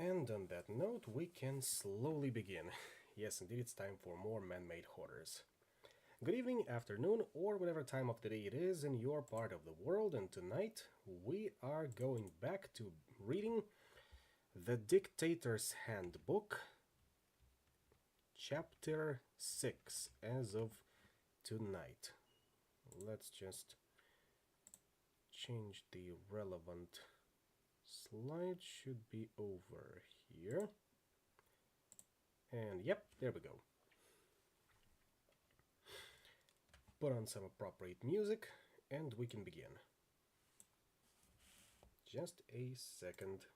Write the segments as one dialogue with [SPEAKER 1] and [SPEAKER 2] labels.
[SPEAKER 1] And on that note, we can slowly begin. Yes, indeed, it's time for more man-made horrors. Good evening, afternoon, or whatever time of the day it is in your part of the world, and tonight we are going back to reading the Dictator's Handbook, Chapter 6, as of tonight. Let's just change the relevant slide, should be over here. And yep, there we go. Put on some appropriate music and we can begin. Just a second.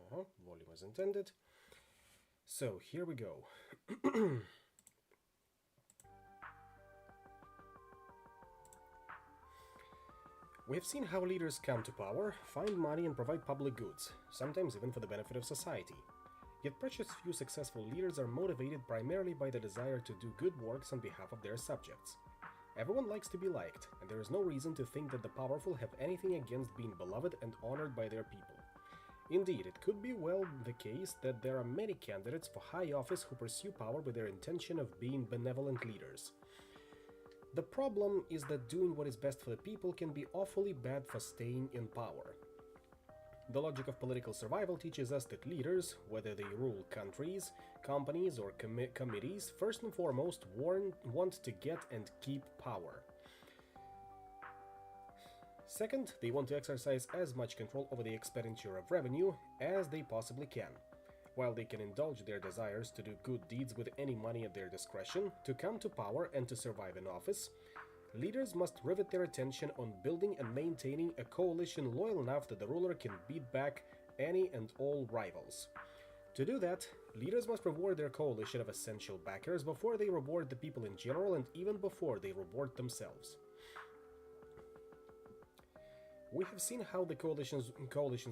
[SPEAKER 1] Volume as intended. So here we go. We have seen how leaders come to power, find money and provide public goods, sometimes even for the benefit of society. Yet precious few successful leaders are motivated primarily by the desire to do good works on behalf of their subjects. Everyone likes to be liked, and there is no reason to think that the powerful have anything against being beloved and honored by their people. Indeed, it could be well the case that there are many candidates for high office who pursue power with their intention of being benevolent leaders. The problem is that doing what is best for the people can be awfully bad for staying in power. The logic of political survival teaches us that leaders, whether they rule countries, companies, or committees, first and foremost want to get and keep power. Second, they want to exercise as much control over the expenditure of revenue as they possibly can. While they can indulge their desires to do good deeds with any money at their discretion, to come to power and to survive in office, leaders must rivet their attention on building and maintaining a coalition loyal enough that the ruler can beat back any and all rivals. To do that, leaders must reward their coalition of essential backers before they reward the people in general and even before they reward themselves. We have seen how the coalition's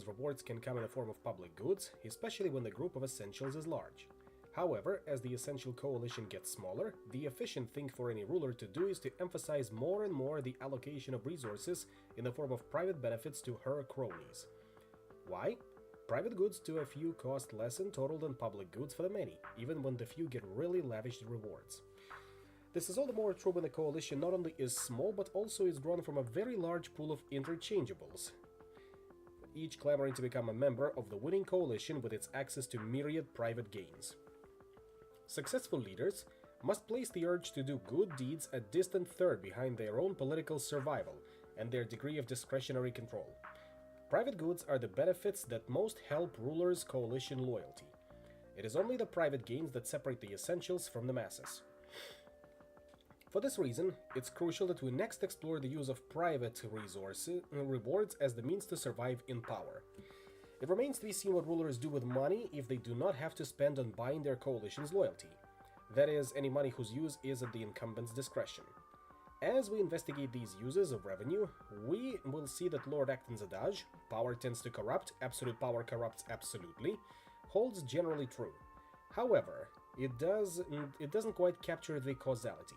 [SPEAKER 1] rewards can come in the form of public goods, especially when the group of essentials is large. However, as the essential coalition gets smaller, the efficient thing for any ruler to do is to emphasize more and more the allocation of resources in the form of private benefits to her cronies. Why? Private goods to a few cost less in total than public goods for the many, even when the few get really lavish rewards. This is all the more true when the coalition not only is small, but also is drawn from a very large pool of interchangeables, each clamoring to become a member of the winning coalition with its access to myriad private gains. Successful leaders must place the urge to do good deeds a distant third behind their own political survival and their degree of discretionary control. Private goods are the benefits that most help rulers' coalition loyalty. It is only the private gains that separate the essentials from the masses. For this reason, it's crucial that we next explore the use of private rewards as the means to survive in power. It remains to be seen what rulers do with money if they do not have to spend on buying their coalition's loyalty. That is, any money whose use is at the incumbent's discretion. As we investigate these uses of revenue, we will see that Lord Acton's adage, "Power tends to corrupt, absolute power corrupts absolutely," holds generally true. However, it doesn't quite capture the causality.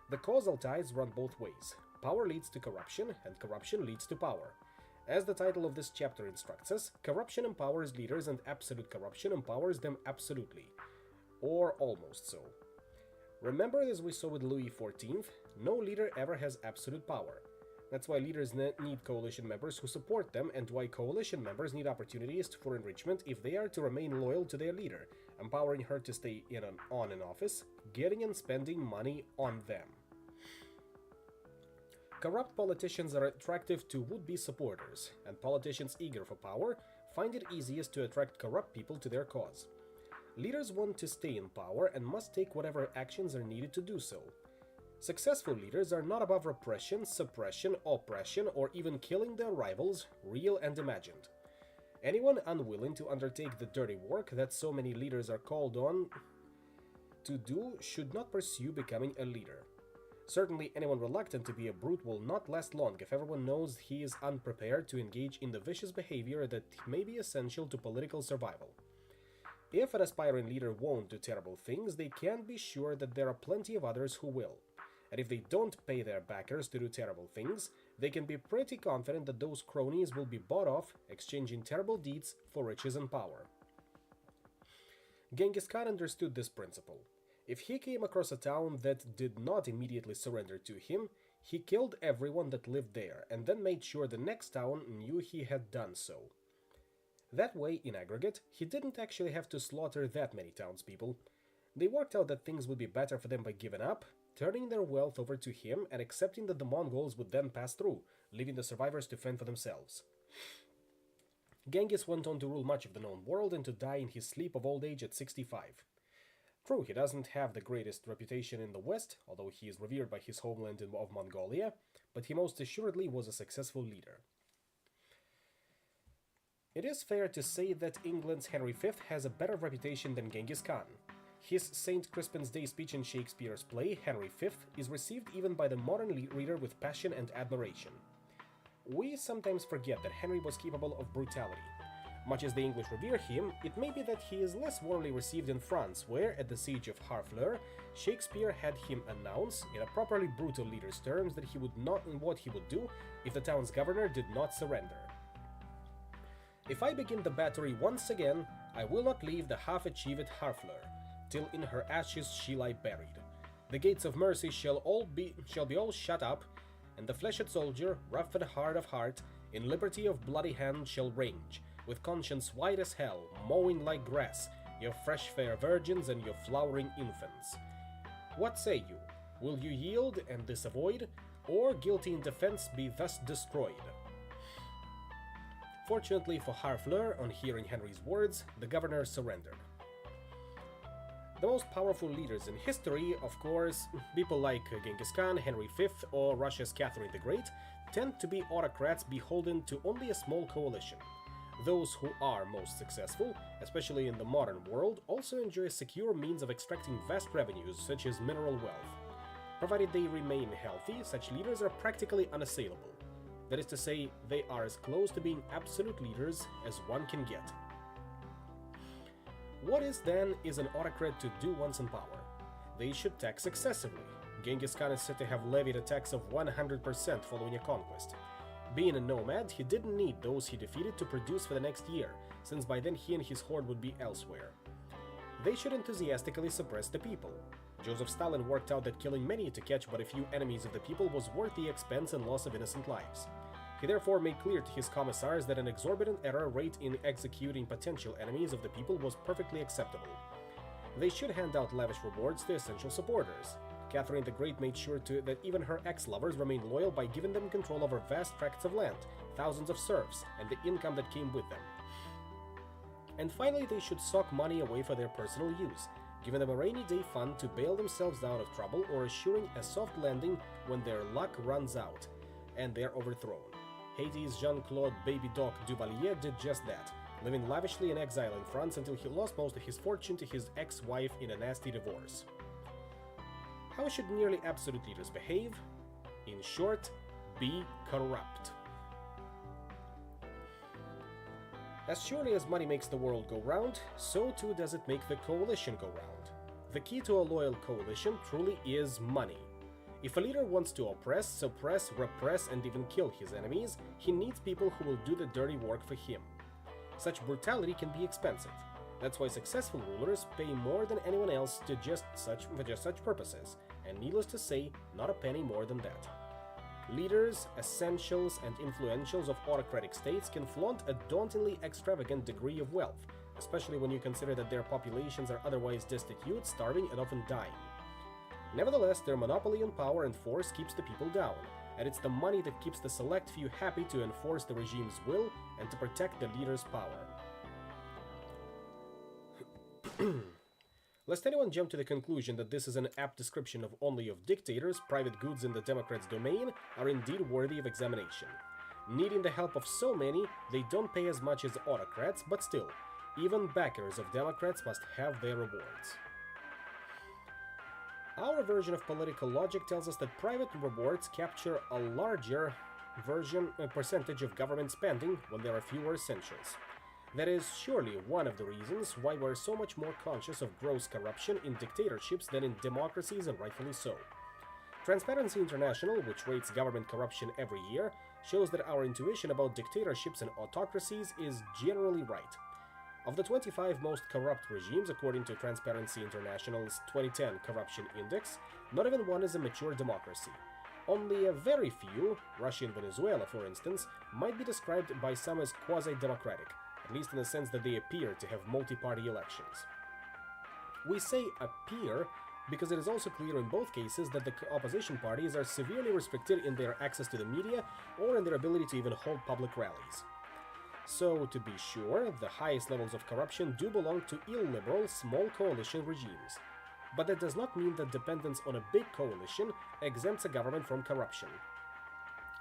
[SPEAKER 1] The causal ties run both ways. Power leads to corruption, and corruption leads to power. As the title of this chapter instructs us, corruption empowers leaders and absolute corruption empowers them absolutely. Or almost so. Remember, as we saw with Louis XIV, no leader ever has absolute power. That's why leaders need coalition members who support them, and why coalition members need opportunities for enrichment if they are to remain loyal to their leader, empowering her to stay on in office, getting and spending money on them. Corrupt politicians are attractive to would-be supporters, and politicians eager for power find it easiest to attract corrupt people to their cause. Leaders want to stay in power and must take whatever actions are needed to do so. Successful leaders are not above repression, suppression, oppression, or even killing their rivals, real and imagined. Anyone unwilling to undertake the dirty work that so many leaders are called on to do should not pursue becoming a leader. Certainly, anyone reluctant to be a brute will not last long if everyone knows he is unprepared to engage in the vicious behavior that may be essential to political survival. If an aspiring leader won't do terrible things, they can be sure that there are plenty of others who will. and if they don't pay their backers to do terrible things, they can be pretty confident that those cronies will be bought off, exchanging terrible deeds for riches and power. Genghis Khan understood this principle. If he came across a town that did not immediately surrender to him, he killed everyone that lived there and then made sure the next town knew he had done so. That way, in aggregate, he didn't actually have to slaughter that many townspeople. They worked out that things would be better for them by giving up, turning their wealth over to him, and accepting that the Mongols would then pass through, leaving the survivors to fend for themselves. Genghis went on to rule much of the known world and to die in his sleep of old age at 65. True, he doesn't have the greatest reputation in the West, although he is revered by his homeland of Mongolia, but he most assuredly was a successful leader. It is fair to say that England's Henry V has a better reputation than Genghis Khan. His St. Crispin's Day speech in Shakespeare's play, Henry V, is received even by the modern reader with passion and admiration. We sometimes forget that Henry was capable of brutality. Much as the English revere him, it may be that he is less warmly received in France, where, at the siege of Harfleur, Shakespeare had him announce, in a properly brutal leader's terms, that he would not know what he would do if the town's governor did not surrender. If I begin the battery once again, I will not leave the half-achieved Harfleur, till in her ashes she lie buried. The gates of mercy shall be all shut up, and the fleshed soldier, rough and hard of heart, in liberty of bloody hand shall range, with conscience white as hell, mowing like grass, your fresh fair virgins and your flowering infants. What say you? Will you yield and this avoid, or guilty in defense be thus destroyed? Fortunately for Harfleur, on hearing Henry's words, the governor surrendered. The most powerful leaders in history, of course, people like Genghis Khan, Henry V, or Russia's Catherine the Great, tend to be autocrats beholden to only a small coalition. Those who are most successful, especially in the modern world, also enjoy a secure means of extracting vast revenues, such as mineral wealth. Provided they remain healthy, such leaders are practically unassailable. That is to say, they are as close to being absolute leaders as one can get. What then is an autocrat to do once in power? They should tax excessively. Genghis Khan is said to have levied a tax of 100% following a conquest. Being a nomad, he didn't need those he defeated to produce for the next year, since by then he and his horde would be elsewhere. They should enthusiastically suppress the people. Joseph Stalin worked out that killing many to catch but a few enemies of the people was worth the expense and loss of innocent lives. He therefore made clear to his commissars that an exorbitant error rate in executing potential enemies of the people was perfectly acceptable. They should hand out lavish rewards to essential supporters. Catherine the Great made sure that even her ex-lovers remained loyal by giving them control over vast tracts of land, thousands of serfs, and the income that came with them. And finally, they should sock money away for their personal use, giving them a rainy day fund to bail themselves out of trouble or assuring a soft landing when their luck runs out and they're overthrown. Haiti's Jean-Claude Baby Doc Duvalier did just that, living lavishly in exile in France until he lost most of his fortune to his ex-wife in a nasty divorce. How should nearly absolute leaders behave? In short, be corrupt. As surely as money makes the world go round, so too does it make the coalition go round. The key to a loyal coalition truly is money. If a leader wants to oppress, suppress, repress, and even kill his enemies, he needs people who will do the dirty work for him. Such brutality can be expensive. That's why successful rulers pay more than anyone else for just such purposes, and needless to say, not a penny more than that. Leaders, essentials, and influentials of autocratic states can flaunt a dauntingly extravagant degree of wealth, especially when you consider that their populations are otherwise destitute, starving, and often dying. Nevertheless, their monopoly on power and force keeps the people down, and it's the money that keeps the select few happy to enforce the regime's will and to protect the leader's power. Lest anyone jump to the conclusion that this is an apt description of only of dictators, private goods in the Democrats' domain are indeed worthy of examination. Needing the help of so many, they don't pay as much as autocrats, but still, even backers of Democrats must have their rewards. Our version of political logic tells us that private rewards capture a larger percentage of government spending when there are fewer essentials. That is surely one of the reasons why we're so much more conscious of gross corruption in dictatorships than in democracies, and rightfully so. Transparency International, which rates government corruption every year, shows that our intuition about dictatorships and autocracies is generally right. Of the 25 most corrupt regimes according to Transparency International's 2010 Corruption Index, not even one is a mature democracy. Only a very few, Russia and Venezuela for instance, might be described by some as quasi-democratic, at least in the sense that they appear to have multi-party elections. We say appear because it is also clear in both cases that the opposition parties are severely restricted in their access to the media or in their ability to even hold public rallies. So, to be sure, the highest levels of corruption do belong to illiberal, small coalition regimes. But that does not mean that dependence on a big coalition exempts a government from corruption.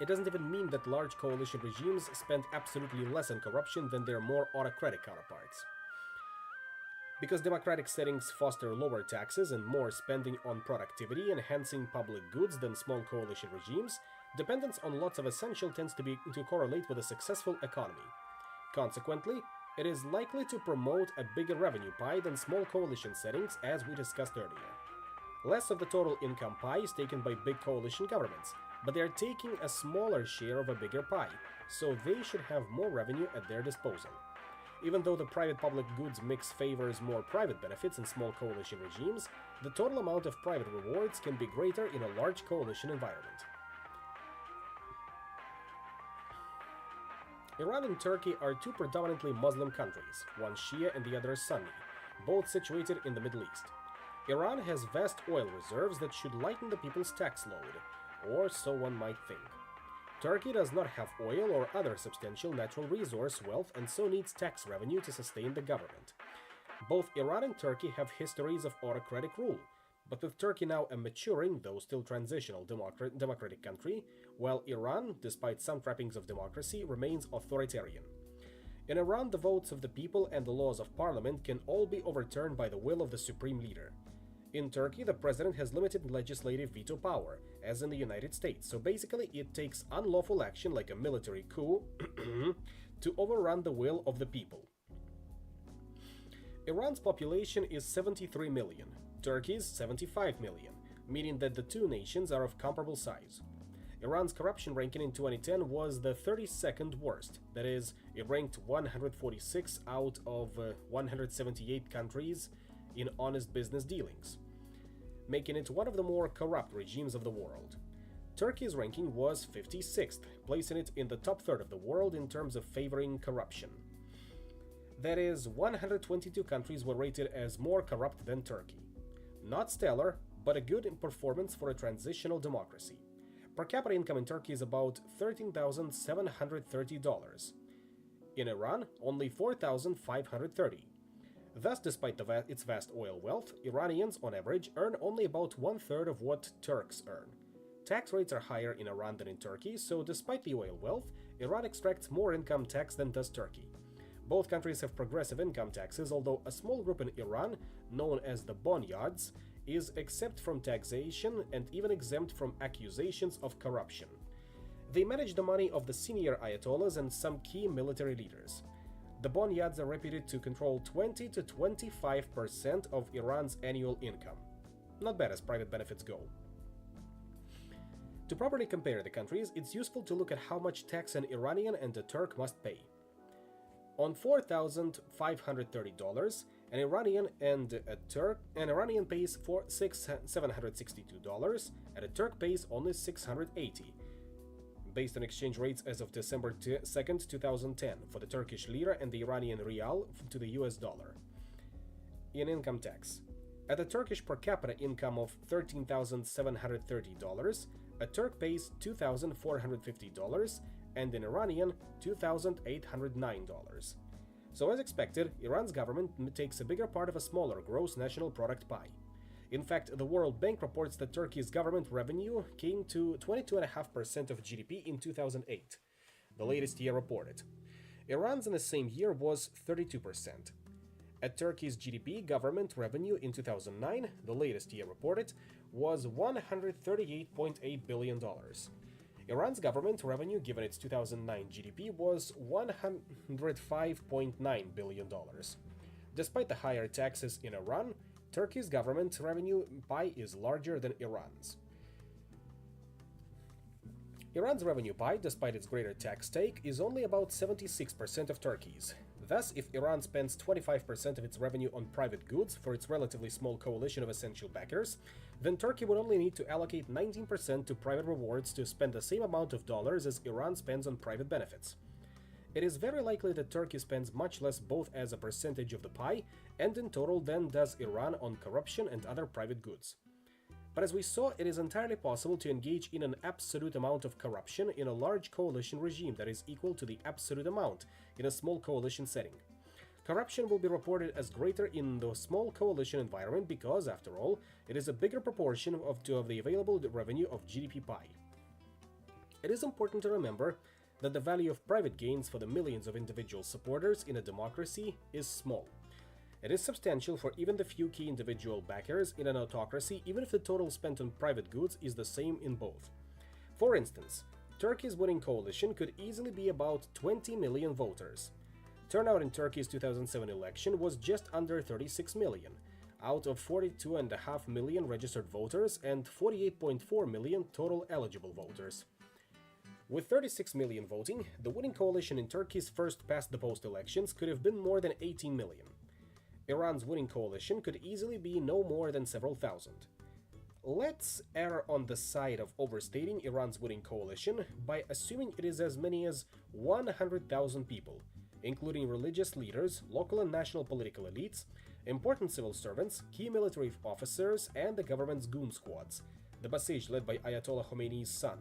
[SPEAKER 1] It doesn't even mean that large coalition regimes spend absolutely less on corruption than their more autocratic counterparts. Because democratic settings foster lower taxes and more spending on productivity, enhancing public goods than small coalition regimes, dependence on lots of essential tends to correlate with a successful economy. Consequently, it is likely to promote a bigger revenue pie than small coalition settings, as we discussed earlier. Less of the total income pie is taken by big coalition governments, but they are taking a smaller share of a bigger pie, so they should have more revenue at their disposal. Even though the private-public goods mix favors more private benefits in small coalition regimes, the total amount of private rewards can be greater in a large coalition environment. Iran and Turkey are two predominantly Muslim countries, one Shia and the other Sunni, both situated in the Middle East. Iran has vast oil reserves that should lighten the people's tax load, or so one might think. Turkey does not have oil or other substantial natural resource wealth and so needs tax revenue to sustain the government. Both Iran and Turkey have histories of autocratic rule, but with Turkey now a maturing, though still transitional democratic country, while Iran, despite some trappings of democracy, remains authoritarian. In Iran, the votes of the people and the laws of parliament can all be overturned by the will of the supreme leader. In Turkey, the president has limited legislative veto power, as in the United States, so basically it takes unlawful action like a military coup to overrun the will of the people. Iran's population is 73 million, Turkey's 75 million, meaning that the two nations are of comparable size. Iran's corruption ranking in 2010 was the 32nd worst, that is, it ranked 146 out of 178 countries in honest business dealings, making it one of the more corrupt regimes of the world. Turkey's ranking was 56th, placing it in the top third of the world in terms of favoring corruption. That is, 122 countries were rated as more corrupt than Turkey. Not stellar, but a good performance for a transitional democracy. Per capita income in Turkey is about $13,730. In Iran, only $4,530. Thus, despite its vast oil wealth, Iranians, on average, earn only about one-third of what Turks earn. Tax rates are higher in Iran than in Turkey, so despite the oil wealth, Iran extracts more income tax than does Turkey. Both countries have progressive income taxes, although a small group in Iran, known as the bonyads, is exempt from taxation and even exempt from accusations of corruption. They manage the money of the senior ayatollahs and some key military leaders. The bonyads are reputed to control 20 to 25% of Iran's annual income. Not bad as private benefits go. To properly compare the countries, it's useful to look at how much tax an Iranian and a Turk must pay. On $4,530, an Iranian pays for $762, and a Turk pays only $680, based on exchange rates as of December 2nd, 2010, for the Turkish lira and the Iranian rial to the US dollar. In income tax, at a Turkish per capita income of $13,730, a Turk pays $2,450, and an Iranian $2,809. So as expected, Iran's government takes a bigger part of a smaller gross national product pie. In fact, the World Bank reports that Turkey's government revenue came to 22.5% of GDP in 2008, the latest year reported. Iran's in the same year was 32%. At Turkey's GDP, government revenue in 2009, the latest year reported, was $138.8 billion. Iran's government revenue, given its 2009 GDP, was $105.9 billion. Despite the higher taxes in Iran, Turkey's government revenue pie is larger than Iran's. Iran's revenue pie, despite its greater tax take, is only about 76% of Turkey's. Thus, if Iran spends 25% of its revenue on private goods for its relatively small coalition of essential backers, then Turkey would only need to allocate 19% to private rewards to spend the same amount of dollars as Iran spends on private benefits. It is very likely that Turkey spends much less both as a percentage of the pie and in total than does Iran on corruption and other private goods. But as we saw, it is entirely possible to engage in an absolute amount of corruption in a large coalition regime that is equal to the absolute amount in a small coalition setting. Corruption will be reported as greater in the small coalition environment because, after all, it is a bigger proportion of the available revenue of GDP pie. It is important to remember that the value of private gains for the millions of individual supporters in a democracy is small. It is substantial for even the few key individual backers in an autocracy, even if the total spent on private goods is the same in both. For instance, Turkey's winning coalition could easily be about 20 million voters. Turnout in Turkey's 2007 election was just under 36 million, out of 42.5 million registered voters and 48.4 million total eligible voters. With 36 million voting, the winning coalition in Turkey's first past-the-post elections could have been more than 18 million. Iran's winning coalition could easily be no more than several thousand. Let's err on the side of overstating Iran's winning coalition by assuming it is as many as 100,000 people, including religious leaders, local and national political elites, important civil servants, key military officers, and the government's goon squads, the Basij led by Ayatollah Khomeini's son,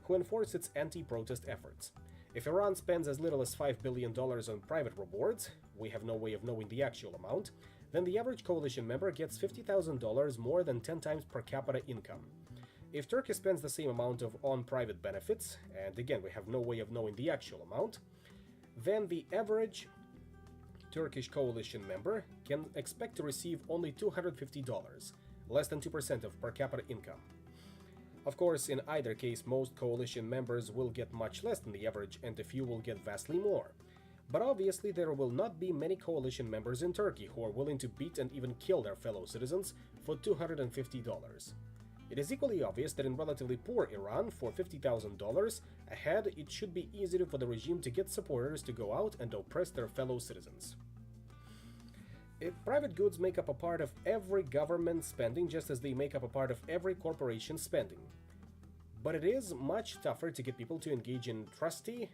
[SPEAKER 1] who enforce its anti-protest efforts. If Iran spends as little as $5 billion on private rewards, we have no way of knowing the actual amount, then the average coalition member gets $50,000 more than 10 times per capita income. If Turkey spends the same amount on private benefits, and again we have no way of knowing the actual amount, then the average Turkish coalition member can expect to receive only $250, less than 2% of per capita income. Of course, in either case, most coalition members will get much less than the average and a few will get vastly more. But obviously there will not be many coalition members in Turkey who are willing to beat and even kill their fellow citizens for $250. It is equally obvious that in relatively poor Iran, for $50,000 a head, it should be easier for the regime to get supporters to go out and oppress their fellow citizens. If private goods make up a part of every government spending just as they make up a part of every corporation spending. But it is much tougher to get people to engage in truly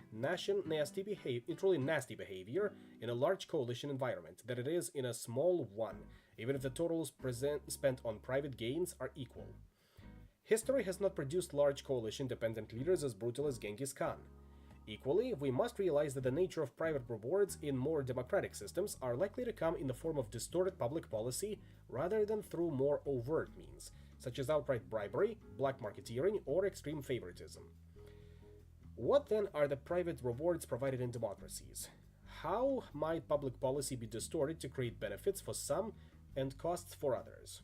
[SPEAKER 1] nasty behavior in a large coalition environment than it is in a small one, even if the totals spent on private gains are equal. History has not produced large coalition-dependent leaders as brutal as Genghis Khan. Equally, we must realize that the nature of private rewards in more democratic systems are likely to come in the form of distorted public policy rather than through more overt means, such as outright bribery, black marketeering, or extreme favoritism. What then are the private rewards provided in democracies? How might public policy be distorted to create benefits for some and costs for others?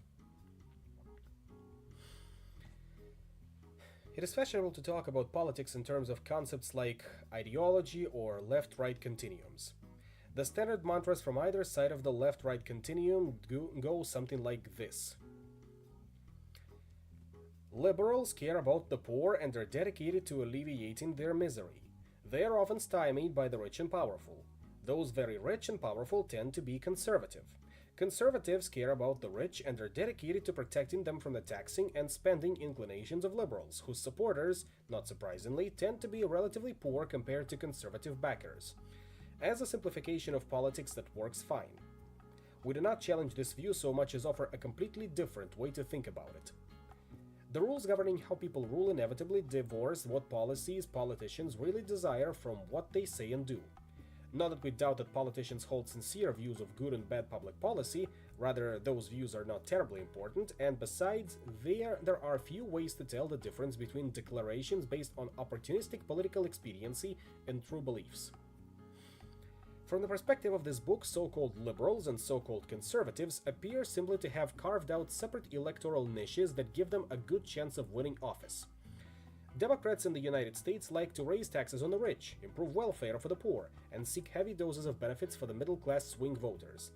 [SPEAKER 1] It is fashionable to talk about politics in terms of concepts like ideology or left-right continuums. The standard mantras from either side of the left-right continuum go something like this. Liberals care about the poor and are dedicated to alleviating their misery. They are often stymied by the rich and powerful. Those very rich and powerful tend to be conservative. Conservatives care about the rich and are dedicated to protecting them from the taxing and spending inclinations of liberals, whose supporters, not surprisingly, tend to be relatively poor compared to conservative backers. As a simplification of politics that works fine. We do not challenge this view so much as offer a completely different way to think about it. The rules governing how people rule inevitably divorce what policies politicians really desire from what they say and do. Not that we doubt that politicians hold sincere views of good and bad public policy, rather those views are not terribly important, and besides, there are few ways to tell the difference between declarations based on opportunistic political expediency and true beliefs. From the perspective of this book, so-called liberals and so-called conservatives appear simply to have carved out separate electoral niches that give them a good chance of winning office. Democrats in the United States like to raise taxes on the rich, improve welfare for the poor, and seek heavy doses of benefits for the middle-class swing voters.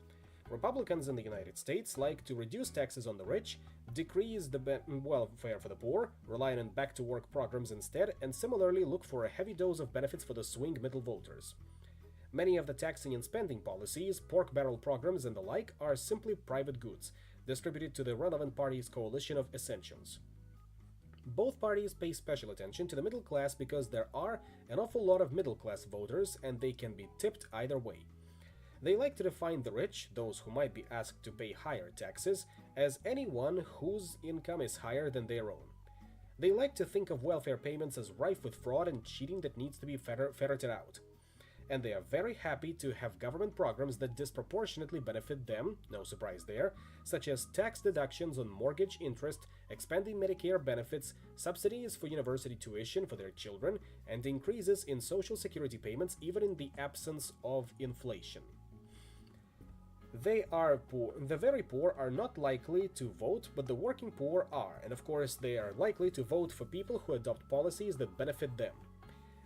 [SPEAKER 1] Republicans in the United States like to reduce taxes on the rich, decrease the welfare for the poor, rely on back-to-work programs instead, and similarly look for a heavy dose of benefits for the swing middle voters. Many of the taxing and spending policies, pork barrel programs, and the like are simply private goods, distributed to the relevant party's coalition of essentials. Both parties pay special attention to the middle class because there are an awful lot of middle class voters and they can be tipped either way. They like to define the rich, those who might be asked to pay higher taxes, as anyone whose income is higher than their own. They like to think of welfare payments as rife with fraud and cheating that needs to be ferreted out. And they are very happy to have government programs that disproportionately benefit them, no surprise there, such as tax deductions on mortgage interest, expanding Medicare benefits, subsidies for university tuition for their children, and increases in social security payments even in the absence of inflation. The very poor are not likely to vote, but the working poor are, and of course they are likely to vote for people who adopt policies that benefit them.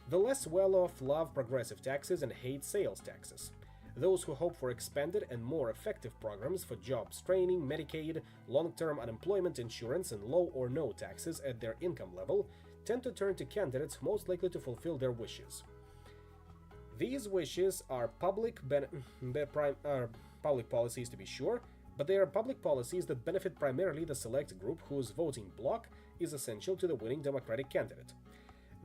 [SPEAKER 1] The less well-off love progressive taxes and hate sales taxes. Those who hope for expanded and more effective programs for jobs training, Medicaid, long-term unemployment insurance, and low or no taxes at their income level tend to turn to candidates most likely to fulfill their wishes. These wishes are public policies to be sure, but they are public policies that benefit primarily the select group whose voting bloc is essential to the winning Democratic candidate.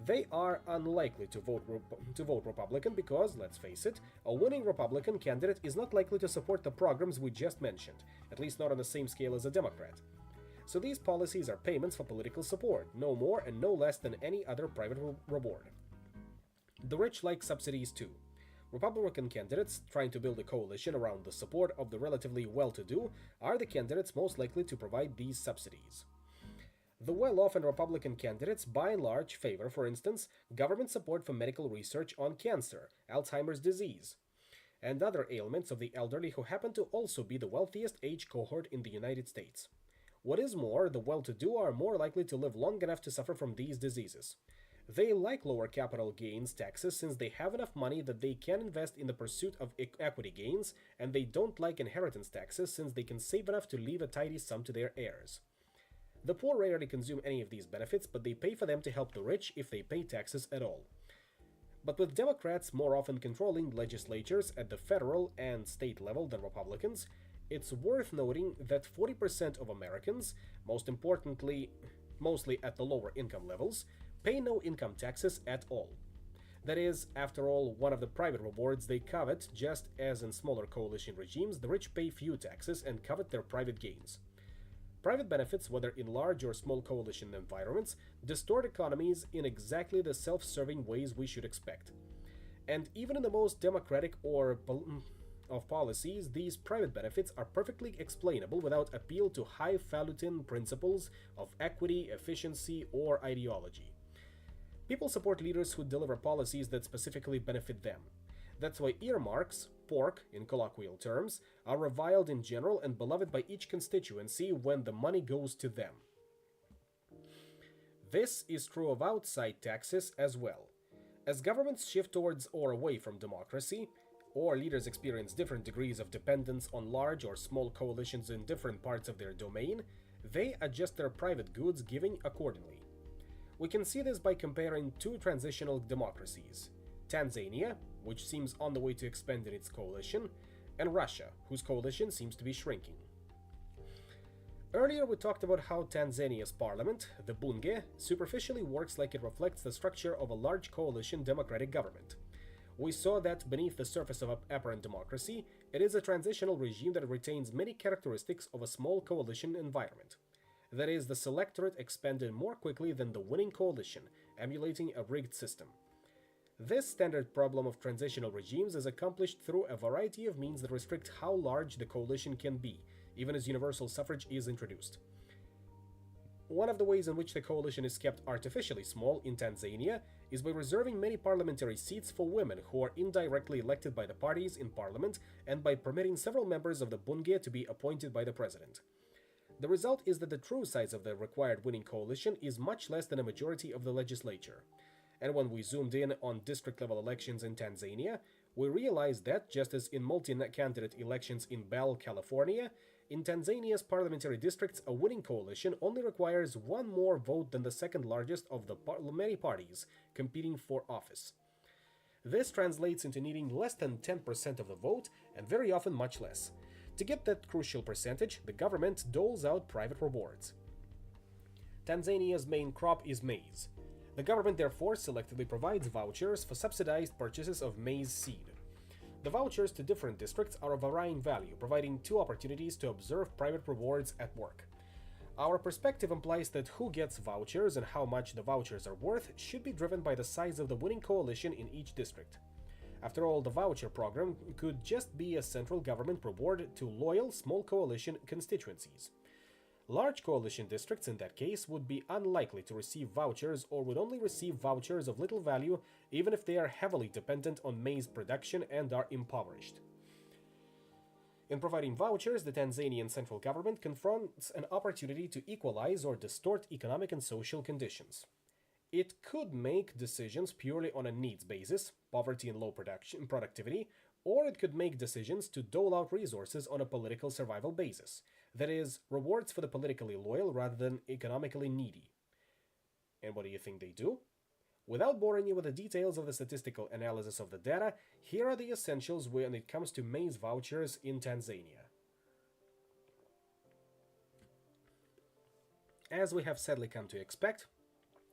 [SPEAKER 1] They are unlikely to vote Republican because, let's face it, a winning Republican candidate is not likely to support the programs we just mentioned, at least not on the same scale as a Democrat. So these policies are payments for political support, no more and no less than any other private reward. The rich like subsidies too. Republican candidates trying to build a coalition around the support of the relatively well-to-do are the candidates most likely to provide these subsidies. The well-off and Republican candidates by and large favor, for instance, government support for medical research on cancer, Alzheimer's disease, and other ailments of the elderly who happen to also be the wealthiest age cohort in the United States. What is more, the well-to-do are more likely to live long enough to suffer from these diseases. They like lower capital gains taxes since they have enough money that they can invest in the pursuit of equity gains, and they don't like inheritance taxes since they can save enough to leave a tidy sum to their heirs. The poor rarely consume any of these benefits, but they pay for them to help the rich if they pay taxes at all. But with Democrats more often controlling legislatures at the federal and state level than Republicans, it's worth noting that 40% of Americans, most importantly, mostly at the lower income levels, pay no income taxes at all. That is, after all, one of the private rewards they covet, just as in smaller coalition regimes, the rich pay few taxes and covet their private gains. Private benefits, whether in large or small coalition environments, distort economies in exactly the self-serving ways we should expect. And even in the most democratic of policies, these private benefits are perfectly explainable without appeal to highfalutin principles of equity, efficiency, or ideology. People support leaders who deliver policies that specifically benefit them. That's why earmarks, pork in colloquial terms, are reviled in general and beloved by each constituency when the money goes to them. This is true of outside taxes as well. As governments shift towards or away from democracy, or leaders experience different degrees of dependence on large or small coalitions in different parts of their domain, they adjust their private goods giving accordingly. We can see this by comparing two transitional democracies: Tanzania, which seems on the way to expand in its coalition, and Russia, whose coalition seems to be shrinking. Earlier we talked about how Tanzania's parliament, the bunge, superficially works like it reflects the structure of a large coalition democratic government. We saw that beneath the surface of apparent democracy, it is a transitional regime that retains many characteristics of a small coalition environment. That is, the selectorate expanded more quickly than the winning coalition, emulating a rigged system. This standard problem of transitional regimes is accomplished through a variety of means that restrict how large the coalition can be, even as universal suffrage is introduced. One of the ways in which the coalition is kept artificially small in Tanzania is by reserving many parliamentary seats for women who are indirectly elected by the parties in parliament and by permitting several members of the bunge to be appointed by the president. The result is that the true size of the required winning coalition is much less than a majority of the legislature. And when we zoomed in on district-level elections in Tanzania, we realized that, just as in multi-candidate elections in Bell, California, In Tanzania's parliamentary districts, a winning coalition only requires one more vote than the second largest of the many parties competing for office. This translates into needing less than 10% of the vote, and very often much less. To get that crucial percentage, the government doles out private rewards. Tanzania's main crop is maize. The government therefore selectively provides vouchers for subsidized purchases of maize seed. The vouchers to different districts are of varying value, providing two opportunities to observe private rewards at work. Our perspective implies that who gets vouchers and how much the vouchers are worth should be driven by the size of the winning coalition in each district. After all, the voucher program could just be a central government reward to loyal small coalition constituencies. Large coalition districts in that case would be unlikely to receive vouchers or would only receive vouchers of little value even if they are heavily dependent on maize production and are impoverished. In providing vouchers, the Tanzanian central government confronts an opportunity to equalize or distort economic and social conditions. It could make decisions purely on a needs basis, poverty and low productivity, or it could make decisions to dole out resources on a political survival basis, that is, rewards for the politically loyal rather than economically needy. And what do you think they do? Without boring you with the details of the statistical analysis of the data, here are the essentials when it comes to maize vouchers in Tanzania. As we have sadly come to expect,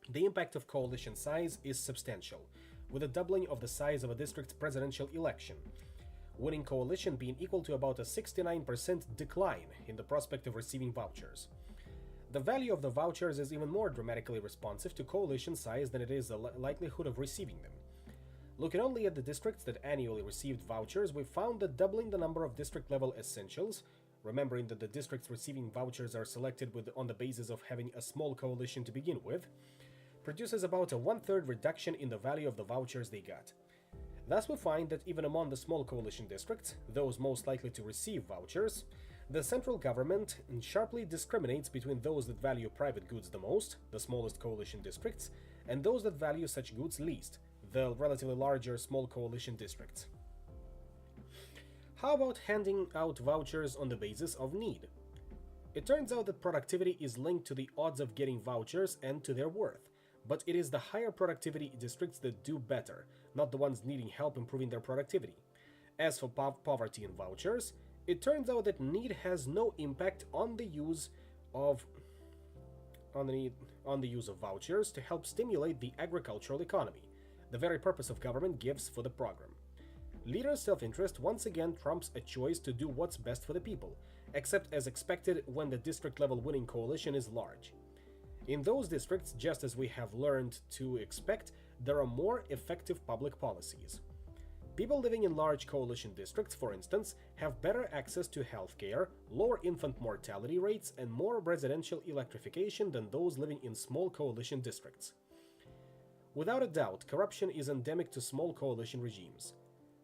[SPEAKER 1] the impact of coalition size is substantial, with a doubling of the size of a district's presidential election, winning coalition being equal to about a 69% decline in the prospect of receiving vouchers. The value of the vouchers is even more dramatically responsive to coalition size than it is the likelihood of receiving them. Looking only at the districts that annually received vouchers, we found that doubling the number of district-level essentials, remembering that the districts receiving vouchers are selected on the basis of having a small coalition to begin with, produces about a one-third reduction in the value of the vouchers they got. Thus we find that even among the small coalition districts, those most likely to receive vouchers, the central government sharply discriminates between those that value private goods the most, the smallest coalition districts, and those that value such goods least, the relatively larger small coalition districts. How about handing out vouchers on the basis of need? It turns out that productivity is linked to the odds of getting vouchers and to their worth, but it is the higher productivity districts that do better, not the ones needing help improving their productivity. As for poverty and vouchers, it turns out that need has no impact on the use of vouchers to help stimulate the agricultural economy, the very purpose of government gives for the program. Leaders' self-interest once again trumps a choice to do what's best for the people, except as expected when the district-level winning coalition is large. In those districts, just as we have learned to expect, there are more effective public policies. People living in large coalition districts, for instance, have better access to healthcare, lower infant mortality rates, and more residential electrification than those living in small coalition districts. Without a doubt, corruption is endemic to small coalition regimes.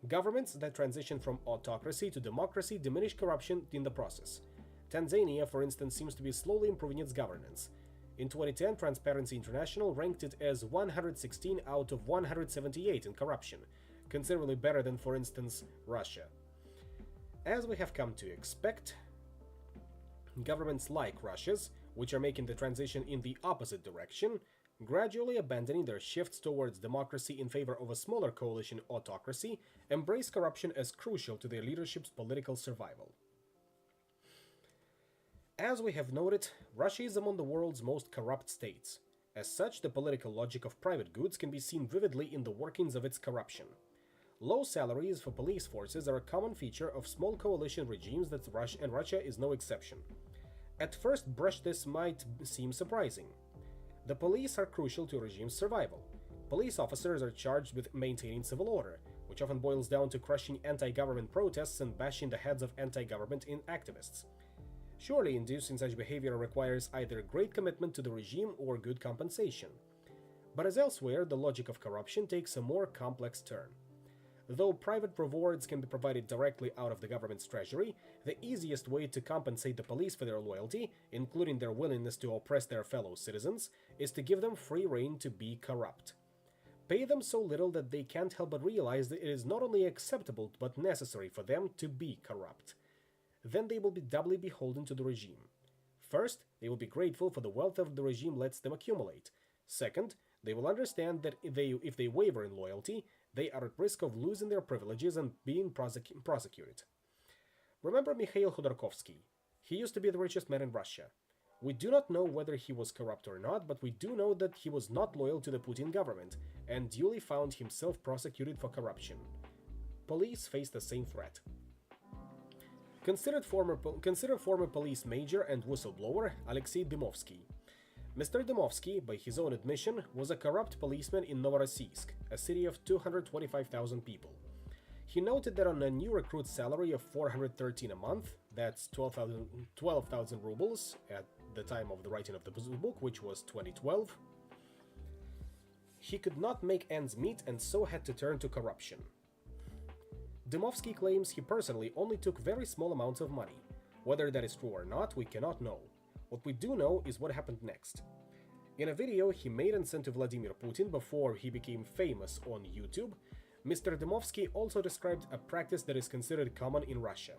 [SPEAKER 1] Governments that transition from autocracy to democracy diminish corruption in the process. Tanzania, for instance, seems to be slowly improving its governance. In 2010, Transparency International ranked it as 116 out of 178 in corruption, considerably better than, for instance, Russia. As we have come to expect, governments like Russia's, which are making the transition in the opposite direction, gradually abandoning their shifts towards democracy in favor of a smaller coalition autocracy, embrace corruption as crucial to their leadership's political survival. As we have noted, Russia is among the world's most corrupt states. As such, the political logic of private goods can be seen vividly in the workings of its corruption. Low salaries for police forces are a common feature of small coalition regimes and Russia is no exception. At first brush, this might seem surprising. The police are crucial to a regime's survival. Police officers are charged with maintaining civil order, which often boils down to crushing anti-government protests and bashing the heads of anti-government activists. Surely inducing such behavior requires either great commitment to the regime or good compensation. But as elsewhere, the logic of corruption takes a more complex turn. Though private rewards can be provided directly out of the government's treasury, the easiest way to compensate the police for their loyalty, including their willingness to oppress their fellow citizens, is to give them free rein to be corrupt. Pay them so little that they can't help but realize that it is not only acceptable but necessary for them to be corrupt. then they will be doubly beholden to the regime. First, they will be grateful for the wealth of the regime lets them accumulate. Second, they will understand that if they waver in loyalty, they are at risk of losing their privileges and being prosecuted. Remember Mikhail Khodorkovsky? He used to be the richest man in Russia. We do not know whether he was corrupt or not, but we do know that he was not loyal to the Putin government and duly found himself prosecuted for corruption. Police face the same threat. Consider former police major and whistleblower Alexei Dymovsky. Mr. Dymovsky, by his own admission, was a corrupt policeman in Novorossiysk, a city of 225,000 people. He noted that on a new recruit's salary of 413 a month, that's 12,000 rubles at the time of the writing of the book, which was 2012, he could not make ends meet and so had to turn to corruption. Dymovsky claims he personally only took very small amounts of money. Whether that is true or not, we cannot know. What we do know is what happened next. In a video he made and sent to Vladimir Putin before he became famous on YouTube, Mr. Dymovsky also described a practice that is considered common in Russia.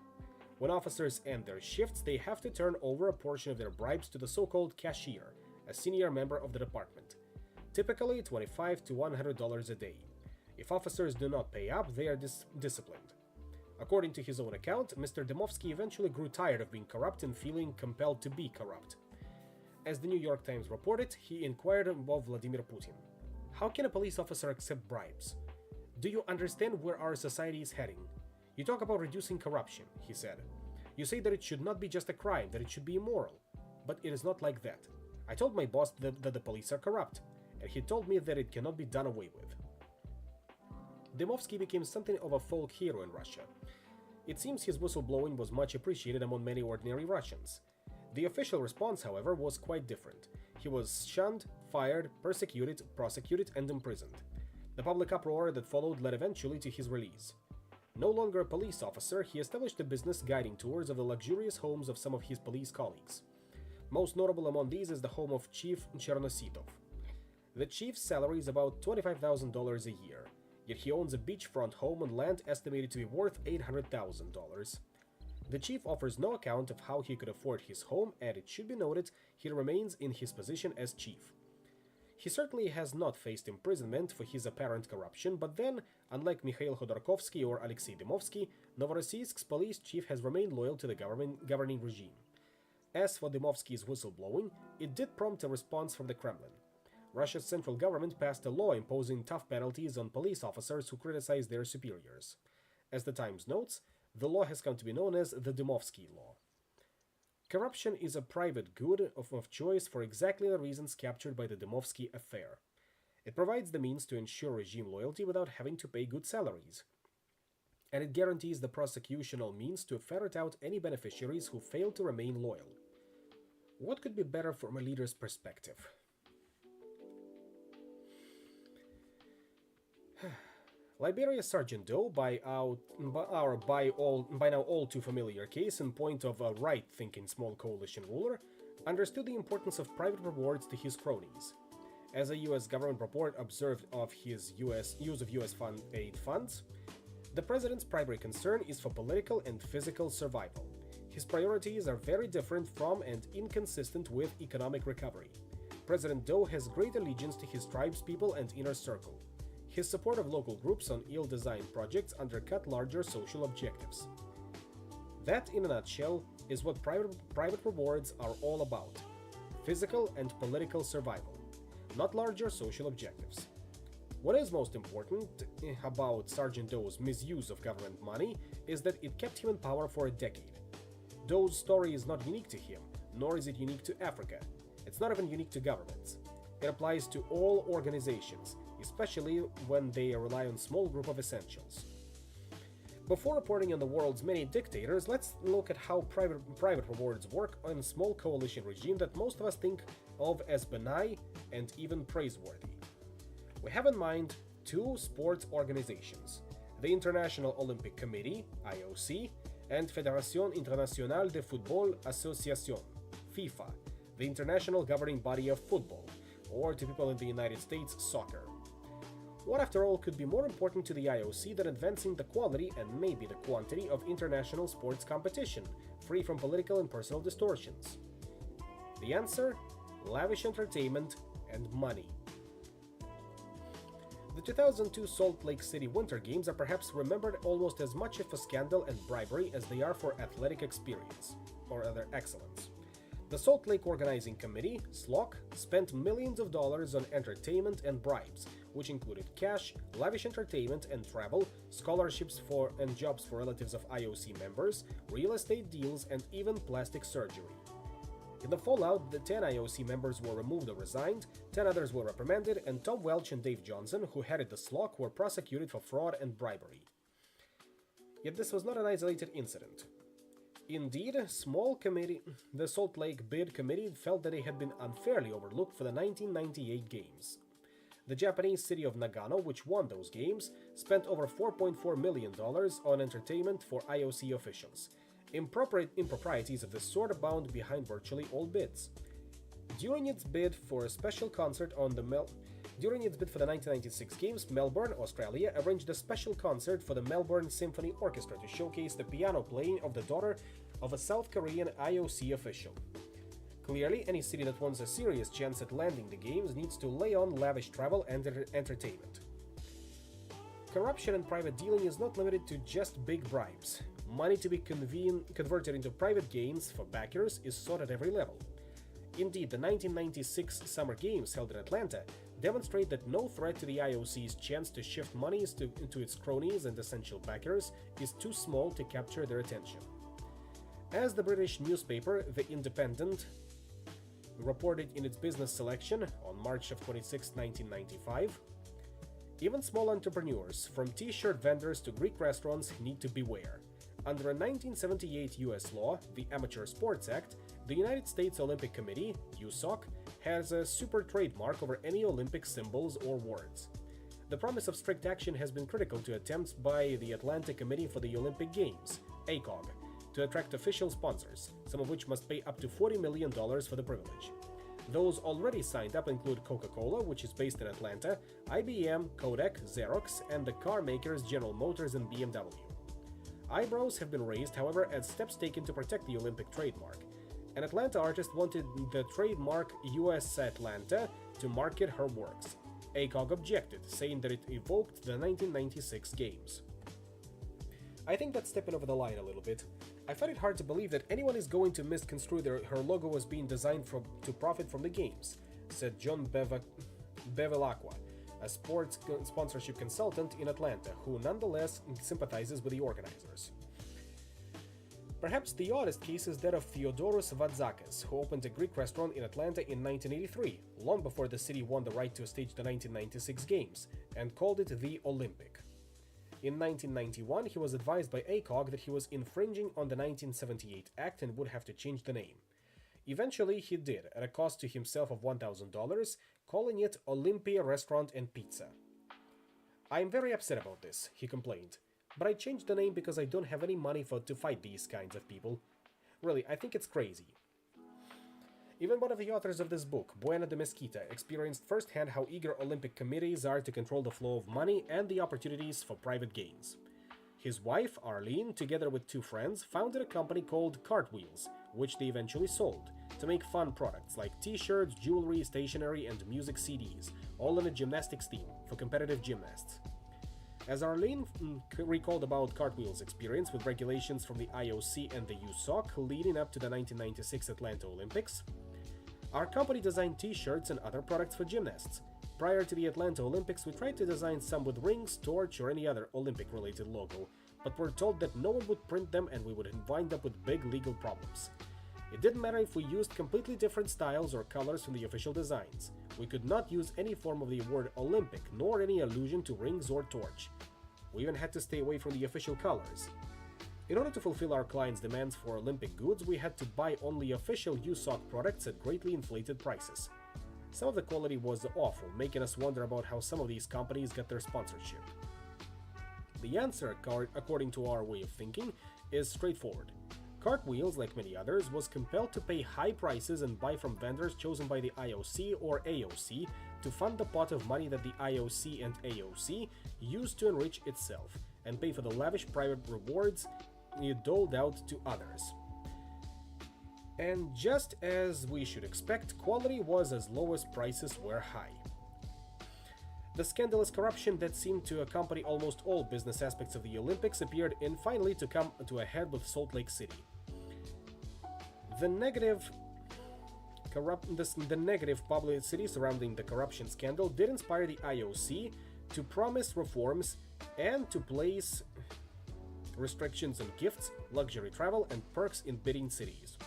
[SPEAKER 1] When officers end their shifts, they have to turn over a portion of their bribes to the so-called cashier, a senior member of the department. Typically $25 to $100 a day. If officers do not pay up, they are disciplined. According to his own account, Mr. Dymovsky eventually grew tired of being corrupt and feeling compelled to be corrupt. As the New York Times reported, he inquired of Vladimir Putin, "How can a police officer accept bribes? Do you understand where our society is heading? You talk about reducing corruption," he said. "You say that it should not be just a crime, that it should be immoral. But it is not like that. I told my boss that the police are corrupt, and he told me that it cannot be done away with." Dymovsky became something of a folk hero in Russia. It seems his whistleblowing was much appreciated among many ordinary Russians. The official response, however, was quite different. He was shunned, fired, persecuted, prosecuted, and imprisoned. The public uproar that followed led eventually to his release. No longer a police officer, he established a business guiding tours of the luxurious homes of some of his police colleagues. Most notable among these is the home of Chief Chernositov. The chief's salary is about $25,000 a year, yet he owns a beachfront home and land estimated to be worth $800,000. The chief offers no account of how he could afford his home, and it should be noted he remains in his position as chief. He certainly has not faced imprisonment for his apparent corruption, but then, unlike Mikhail Khodorkovsky or Alexei Dymovsky, Novorossiysk's police chief has remained loyal to the governing regime. As for Dymovsky's whistleblowing, it did prompt a response from the Kremlin. Russia's central government passed a law imposing tough penalties on police officers who criticize their superiors. As the Times notes, the law has come to be known as the Dymovsky Law. Corruption is a private good of choice for exactly the reasons captured by the Dymovsky affair. It provides the means to ensure regime loyalty without having to pay good salaries. And it guarantees the prosecutional means to ferret out any beneficiaries who fail to remain loyal. What could be better from a leader's perspective? Liberia's Sergeant Doe, by now all too familiar case in point of a right-thinking small coalition ruler, understood the importance of private rewards to his cronies. As a U.S. government report observed of his use of U.S. aid funds, the president's primary concern is for political and physical survival. His priorities are very different from and inconsistent with economic recovery. President Doe has great allegiance to his tribespeople and inner circle. His support of local groups on ill-designed projects undercut larger social objectives. That, in a nutshell, is what private rewards are all about: physical and political survival, not larger social objectives. What is most important about Sergeant Doe's misuse of government money is that it kept him in power for a decade. Doe's story is not unique to him, nor is it unique to Africa. It's not even unique to governments. It applies to all organizations, especially when they rely on a small group of essentials. Before reporting on the world's many dictators, let's look at how private rewards work on a small coalition regime that most of us think of as benign and even praiseworthy. We have in mind two sports organizations: the International Olympic Committee, IOC, and Fédération Internationale de Football Association, FIFA, the international governing body of football, or to people in the United States, soccer. What, after all, could be more important to the IOC than advancing the quality and maybe the quantity of international sports competition, free from political and personal distortions? The answer? Lavish entertainment and money. The 2002 Salt Lake City Winter Games are perhaps remembered almost as much for scandal and bribery as they are for athletic experience, or other excellence. The Salt Lake Organizing Committee, SLOC, spent millions of dollars on entertainment and bribes, which included cash, lavish entertainment and travel, scholarships for and jobs for relatives of IOC members, real estate deals, and even plastic surgery. In the fallout, the 10 IOC members were removed or resigned, 10 others were reprimanded, and Tom Welch and Dave Johnson, who headed the SLOC, were prosecuted for fraud and bribery. Yet this was not an isolated incident. Indeed, the Salt Lake Bid Committee felt that they had been unfairly overlooked for the 1998 Games. The Japanese city of Nagano, which won those games, spent over $4.4 million on entertainment for IOC officials. Improprieties of this sort abound behind virtually all bids. During its bid for the 1996 Games, Melbourne, Australia, arranged a special concert for the Melbourne Symphony Orchestra to showcase the piano playing of the daughter of a South Korean IOC official. Clearly, any city that wants a serious chance at landing the Games needs to lay on lavish travel and entertainment. Corruption and private dealing is not limited to just big bribes. Money to be converted into private gains for backers is sought at every level. Indeed, the 1996 Summer Games held in Atlanta demonstrate that no threat to the IOC's chance to shift monies into its cronies and essential backers is too small to capture their attention. As the British newspaper The Independent reported in its business selection on March 26, 1995, even small entrepreneurs, from t-shirt vendors to Greek restaurants, need to beware. Under a 1978 US law, the Amateur Sports Act, the United States Olympic Committee, USOC, has a super trademark over any Olympic symbols or words. The promise of strict action has been critical to attempts by the Atlantic Committee for the Olympic Games, ACOG, to attract official sponsors, some of which must pay up to $40 million for the privilege. Those already signed up include Coca-Cola, which is based in Atlanta, IBM, Kodak, Xerox, and the car makers General Motors and BMW. Eyebrows have been raised, however, at steps taken to protect the Olympic trademark. An Atlanta artist wanted the trademark US Atlanta to market her works. ACOG objected, saying that it evoked the 1996 Games. I think that's stepping over the line a little bit. I find it hard to believe that anyone is going to misconstrue her logo as being designed to profit from the Games, said John Bevilacqua, a sports sponsorship consultant in Atlanta, who nonetheless sympathizes with the organizers. Perhaps the oddest case is that of Theodoros Vatzakis, who opened a Greek restaurant in Atlanta in 1983, long before the city won the right to stage the 1996 Games, and called it the Olympic. In 1991, he was advised by ACOG that he was infringing on the 1978 Act and would have to change the name. Eventually, he did, at a cost to himself of $1,000, calling it Olympia Restaurant and Pizza. "I'm very upset about this," he complained, "but I changed the name because I don't have any money to fight these kinds of people. Really, I think it's crazy." Even one of the authors of this book, Buena de Mesquita, experienced firsthand how eager Olympic committees are to control the flow of money and the opportunities for private gains. His wife, Arlene, together with two friends, founded a company called Cartwheels, which they eventually sold, to make fun products like t-shirts, jewelry, stationery, and music CDs, all in a gymnastics theme for competitive gymnasts. As Arlene recalled about Cartwheel's experience with regulations from the IOC and the USOC leading up to the 1996 Atlanta Olympics, "Our company designed t-shirts and other products for gymnasts. Prior to the Atlanta Olympics, we tried to design some with rings, torch, or any other Olympic-related logo, but were told that no one would print them and we would wind up with big legal problems. It didn't matter if we used completely different styles or colors from the official designs. We could not use any form of the word Olympic, nor any allusion to rings or torch. We even had to stay away from the official colors. In order to fulfill our clients' demands for Olympic goods, we had to buy only official USOC products at greatly inflated prices. Some of the quality was awful, making us wonder about how some of these companies get their sponsorship." The answer, according to our way of thinking, is straightforward. Cartwheels, like many others, was compelled to pay high prices and buy from vendors chosen by the IOC or AOC to fund the pot of money that the IOC and AOC used to enrich itself, and pay for the lavish private rewards it doled out to others. And just as we should expect, quality was as low as prices were high. The scandalous corruption that seemed to accompany almost all business aspects of the Olympics appeared in finally to come to a head with Salt Lake City. The negative publicity surrounding the corruption scandal did inspire the IOC to promise reforms and to place restrictions on gifts, luxury travel, and perks in bidding cities.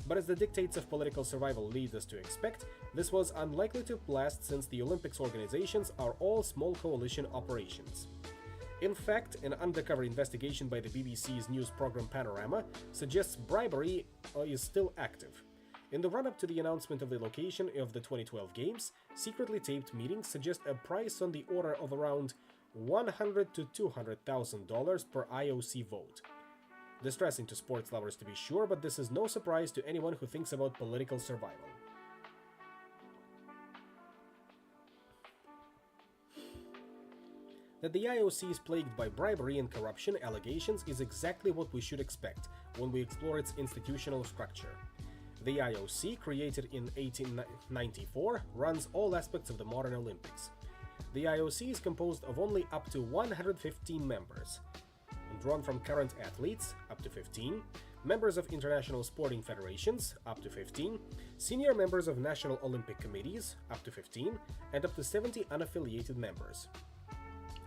[SPEAKER 1] But as the dictates of political survival lead us to expect, this was unlikely to last since the Olympics organizations are all small coalition operations. In fact, an undercover investigation by the BBC's news program Panorama suggests bribery is still active. In the run-up to the announcement of the location of the 2012 Games, secretly taped meetings suggest a price on the order of around $100,000 to $200,000 per IOC vote. Distressing to sports lovers to be sure, but this is no surprise to anyone who thinks about political survival. That the IOC is plagued by bribery and corruption allegations is exactly what we should expect when we explore its institutional structure. The IOC, created in 1894, runs all aspects of the modern Olympics. The IOC is composed of only up to 115 members, drawn from current athletes, up to 15, members of international sporting federations, up to 15, senior members of national Olympic committees, up to 15, and up to 70 unaffiliated members.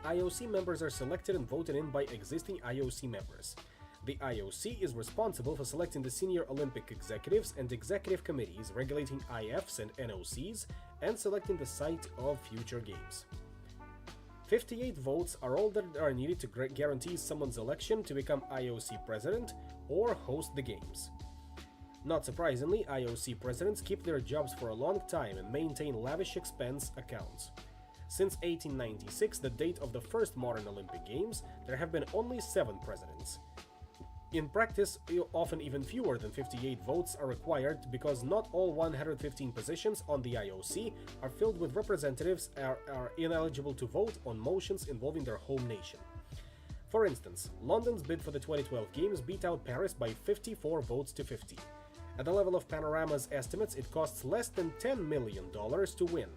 [SPEAKER 1] IOC members are selected and voted in by existing IOC members. The IOC is responsible for selecting the senior Olympic executives and executive committees, regulating IFs and NOCs, and selecting the site of future games. 58 votes are all that are needed to guarantee someone's election to become IOC president or host the games. Not surprisingly, IOC presidents keep their jobs for a long time and maintain lavish expense accounts. Since 1896, the date of the first modern Olympic Games, there have been only 7 presidents. In practice, often even fewer than 58 votes are required because not all 115 positions on the IOC are filled with representatives are ineligible to vote on motions involving their home nation. For instance, London's bid for the 2012 Games beat out Paris by 54 votes to 50. At the level of Panorama's estimates, it costs less than $10 million to win.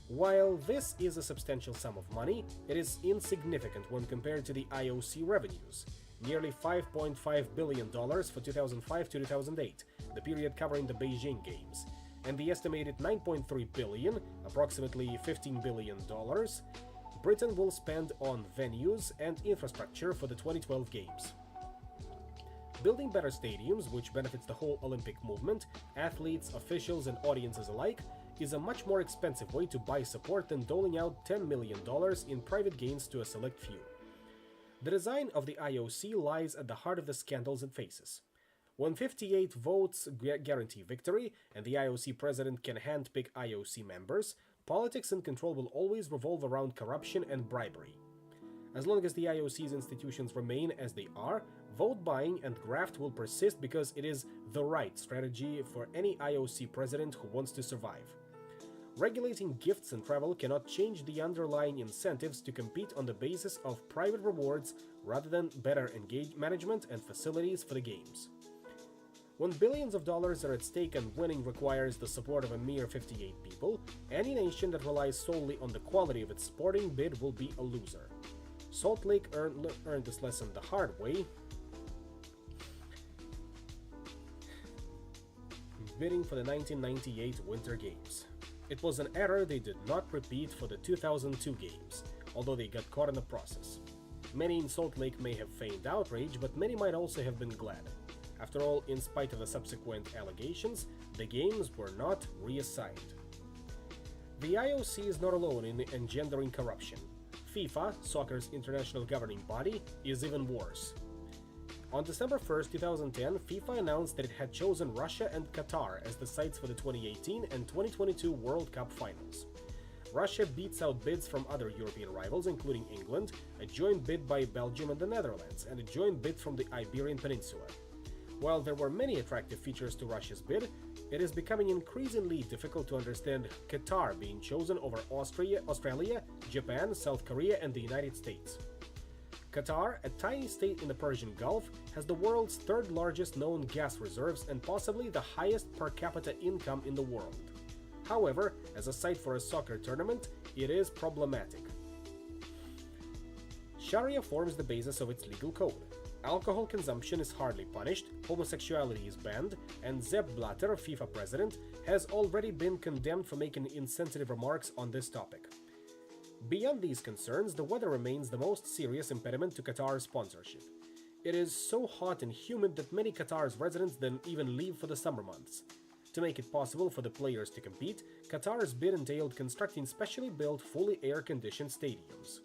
[SPEAKER 1] While this is a substantial sum of money, it is insignificant when compared to the IOC revenues. Nearly $5.5 billion for 2005 to 2008, the period covering the Beijing Games, and the estimated $9.3 billion, approximately $15 billion, Britain will spend on venues and infrastructure for the 2012 Games. Building better stadiums, which benefits the whole Olympic movement, athletes, officials, and audiences alike, is a much more expensive way to buy support than doling out $10 million in private gains to a select few. The design of the IOC lies at the heart of the scandals it faces. When 58 votes guarantee victory, and the IOC president can handpick IOC members, politics and control will always revolve around corruption and bribery. As long as the IOC's institutions remain as they are, vote buying and graft will persist because it is the right strategy for any IOC president who wants to survive. Regulating gifts and travel cannot change the underlying incentives to compete on the basis of private rewards rather than better management and facilities for the games. When billions of dollars are at stake and winning requires the support of a mere 58 people, any nation that relies solely on the quality of its sporting bid will be a loser. Salt Lake earned this lesson the hard way, bidding for the 1998 Winter Games. It was an error they did not repeat for the 2002 Games, although they got caught in the process. Many in Salt Lake may have feigned outrage, but many might also have been glad. After all, in spite of the subsequent allegations, the Games were not reassigned. The IOC is not alone in engendering corruption. FIFA, soccer's international governing body, is even worse. On December 1, 2010, FIFA announced that it had chosen Russia and Qatar as the sites for the 2018 and 2022 World Cup finals. Russia beats out bids from other European rivals, including England, a joint bid by Belgium and the Netherlands, and a joint bid from the Iberian Peninsula. While there were many attractive features to Russia's bid, it is becoming increasingly difficult to understand Qatar being chosen over Australia, Japan, South Korea, and the United States. Qatar, a tiny state in the Persian Gulf, has the world's third largest known gas reserves and possibly the highest per capita income in the world. However, as a site for a soccer tournament, it is problematic. Sharia forms the basis of its legal code. Alcohol consumption is hardly punished, homosexuality is banned, and Sepp Blatter, FIFA president, has already been condemned for making insensitive remarks on this topic. Beyond these concerns, the weather remains the most serious impediment to Qatar's sponsorship. It is so hot and humid that many Qatar's residents then even leave for the summer months. To make it possible for the players to compete, Qatar's bid entailed constructing specially built, fully air-conditioned stadiums.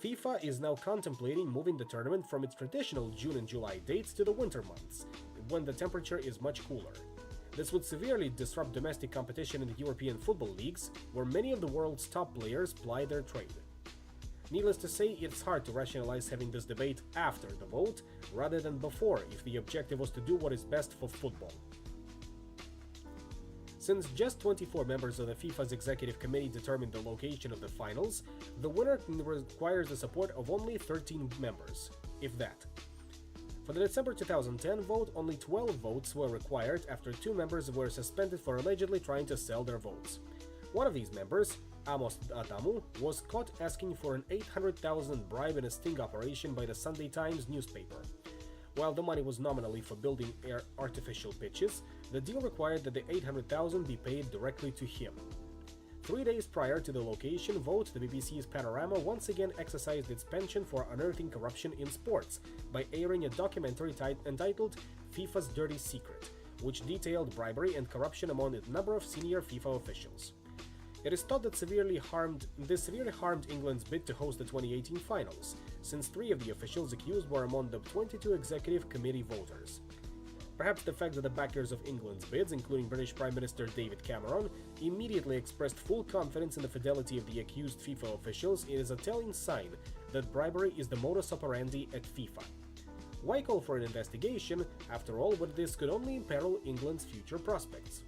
[SPEAKER 1] FIFA is now contemplating moving the tournament from its traditional June and July dates to the winter months, when the temperature is much cooler. This would severely disrupt domestic competition in the European football leagues, where many of the world's top players ply their trade. Needless to say, it's hard to rationalize having this debate after the vote, rather than before, if the objective was to do what is best for football. Since just 24 members of the FIFA's executive committee determine the location of the finals, the winner requires the support of only 13 members, if that. For the December 2010 vote, only 12 votes were required after 2 members were suspended for allegedly trying to sell their votes. One of these members, Amos Adamu, was caught asking for an $800,000 bribe in a sting operation by the Sunday Times newspaper. While the money was nominally for building artificial pitches, the deal required that the $800,000 be paid directly to him. 3 days prior to the location vote, the BBC's Panorama once again exercised its penchant for unearthing corruption in sports by airing a documentary entitled FIFA's Dirty Secret, which detailed bribery and corruption among a number of senior FIFA officials. It is thought that this severely harmed England's bid to host the 2018 finals, since 3 of the officials accused were among the 22 executive committee voters. Perhaps the fact that the backers of England's bids, including British Prime Minister David Cameron, immediately expressed full confidence in the fidelity of the accused FIFA officials is a telling sign that bribery is the modus operandi at FIFA. Why call for an investigation? After all, what this could only imperil England's future prospects.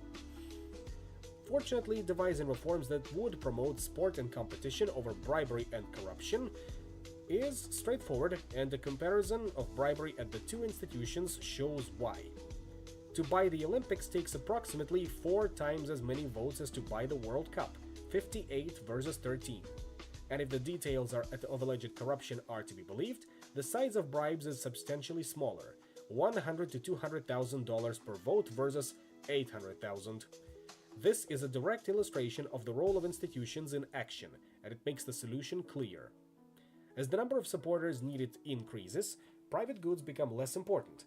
[SPEAKER 1] Fortunately, devising reforms that would promote sport and competition over bribery and corruption is straightforward, and the comparison of bribery at the 2 institutions shows why. To buy the Olympics takes approximately 4 times as many votes as to buy the World Cup, 58 versus 13. And if the details of alleged corruption are to be believed, the size of bribes is substantially smaller, $100,000 to $200,000 per vote versus $800,000. This is a direct illustration of the role of institutions in action, and it makes the solution clear. As the number of supporters needed increases, private goods become less important.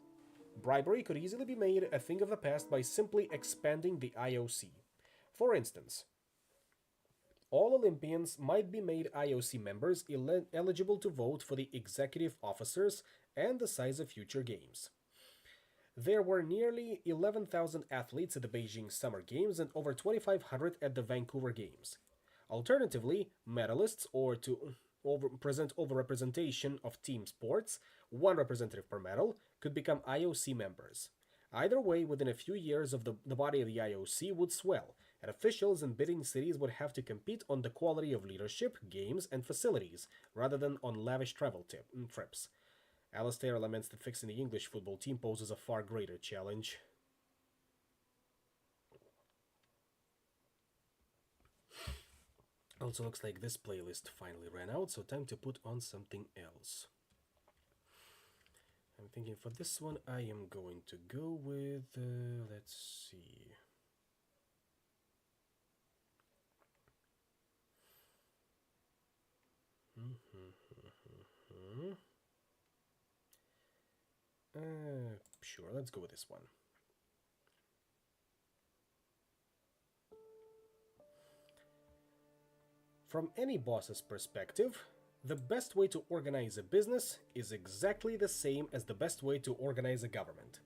[SPEAKER 1] Bribery could easily be made a thing of the past by simply expanding the IOC. For instance, all Olympians might be made IOC members eligible to vote for the executive officers and the size of future games. There were nearly 11,000 athletes at the Beijing Summer Games and over 2,500 at the Vancouver Games. Alternatively, medalists, or to present overrepresentation of team sports, 1 representative per medal, could become IOC members. Either way, within a few years of the body of the IOC would swell, and officials in bidding cities would have to compete on the quality of leadership, games, and facilities, rather than on lavish travel trips. Alastair laments that fixing the English football team poses a far greater challenge. Also looks like this playlist finally ran out, so time to put on something else. I'm thinking for this one I am going to go with, let's see. Sure, let's go with this one. From any boss's perspective, the best way to organize a business is exactly the same as the best way to organize a government.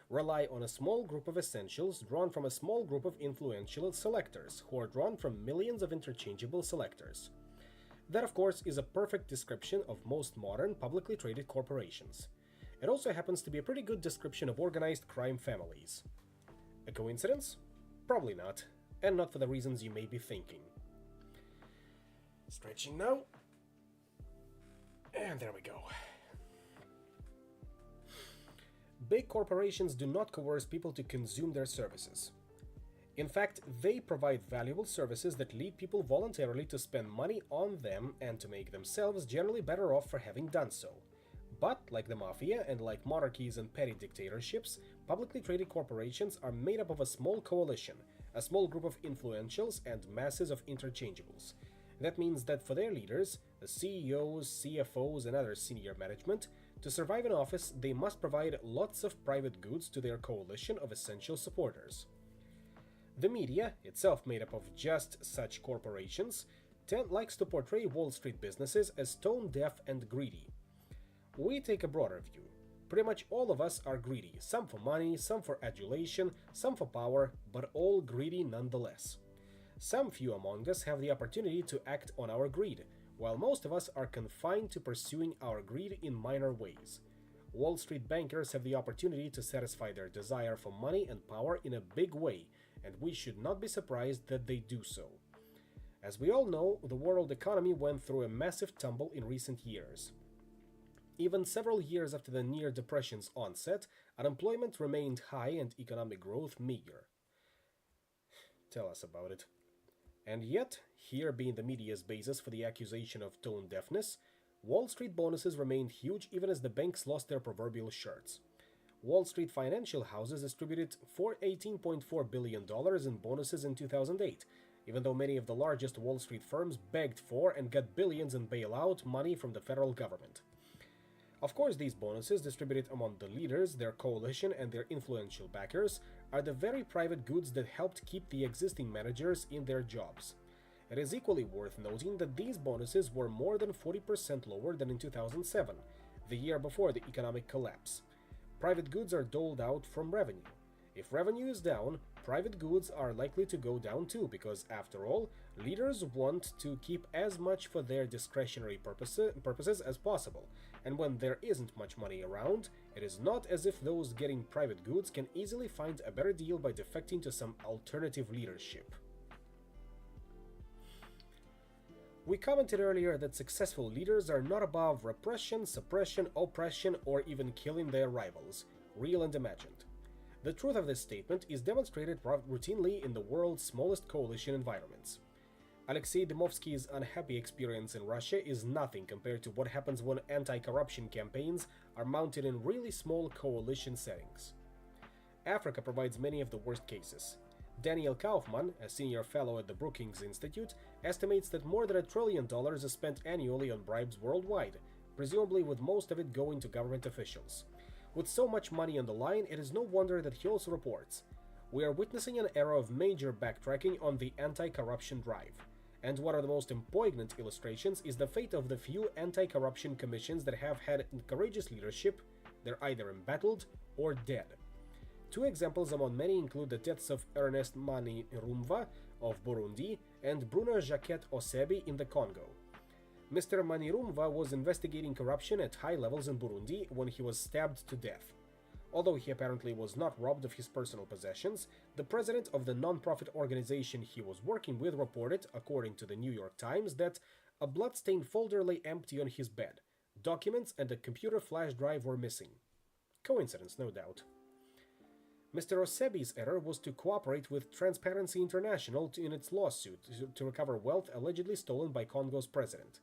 [SPEAKER 1] Rely on a small group of essentials drawn from a small group of influential selectors, who are drawn from millions of interchangeable selectors. That, of course, is a perfect description of most modern, publicly traded corporations. It also happens to be a pretty good description of organized crime families. A coincidence? Probably not, and not for the reasons you may be thinking. Stretching now. And there we go. Big corporations do not coerce people to consume their services. In fact, they provide valuable services that lead people voluntarily to spend money on them and to make themselves generally better off for having done so. But, like the mafia and like monarchies and petty dictatorships, publicly traded corporations are made up of a small coalition, a small group of influentials and masses of interchangeables. That means that for their leaders, the CEOs, CFOs, and other senior management, to survive in office, they must provide lots of private goods to their coalition of essential supporters. The media, itself made up of just such corporations, likes to portray Wall Street businesses as tone-deaf and greedy. We take a broader view. Pretty much all of us are greedy, some for money, some for adulation, some for power, but all greedy nonetheless. Some few among us have the opportunity to act on our greed, while most of us are confined to pursuing our greed in minor ways. Wall Street bankers have the opportunity to satisfy their desire for money and power in a big way, and we should not be surprised that they do so. As we all know, the world economy went through a massive tumble in recent years. Even several years after the near depression's onset, unemployment remained high and economic growth meager. Tell us about it. And yet, here being the media's basis for the accusation of tone deafness, Wall Street bonuses remained huge even as the banks lost their proverbial shirts. Wall Street financial houses distributed $18.4 billion in bonuses in 2008, even though many of the largest Wall Street firms begged for and got billions in bailout money from the federal government. Of course, these bonuses, distributed among the leaders, their coalition, and their influential backers, are the very private goods that helped keep the existing managers in their jobs. It is equally worth noting that these bonuses were more than 40% lower than in 2007, the year before the economic collapse. Private goods are doled out from revenue. If revenue is down, private goods are likely to go down too, because after all, leaders want to keep as much for their discretionary purposes as possible, and when there isn't much money around, it is not as if those getting private goods can easily find a better deal by defecting to some alternative leadership. We commented earlier that successful leaders are not above repression, suppression, oppression, or even killing their rivals, real and imagined. The truth of this statement is demonstrated routinely in the world's smallest coalition environments. Alexei Dymkovsky's unhappy experience in Russia is nothing compared to what happens when anti-corruption campaigns are mounted in really small coalition settings. Africa provides many of the worst cases. Daniel Kaufman, a senior fellow at the Brookings Institute, estimates that more than $1 trillion is spent annually on bribes worldwide, presumably with most of it going to government officials. With so much money on the line, it is no wonder that he also reports, "We are witnessing an era of major backtracking on the anti-corruption drive. And one of the most poignant illustrations is the fate of the few anti-corruption commissions that have had courageous leadership. They're either embattled or dead." Two examples among many include the deaths of Ernest Manirumva of Burundi and Bruno Jacquet Osebi in the Congo. Mr. Manirumva was investigating corruption at high levels in Burundi when he was stabbed to death. Although he apparently was not robbed of his personal possessions, the president of the non-profit organization he was working with reported, according to the New York Times, that a blood-stained folder lay empty on his bed. Documents and a computer flash drive were missing. Coincidence, no doubt. Mr. Osebi's error was to cooperate with Transparency International in its lawsuit to recover wealth allegedly stolen by Congo's president.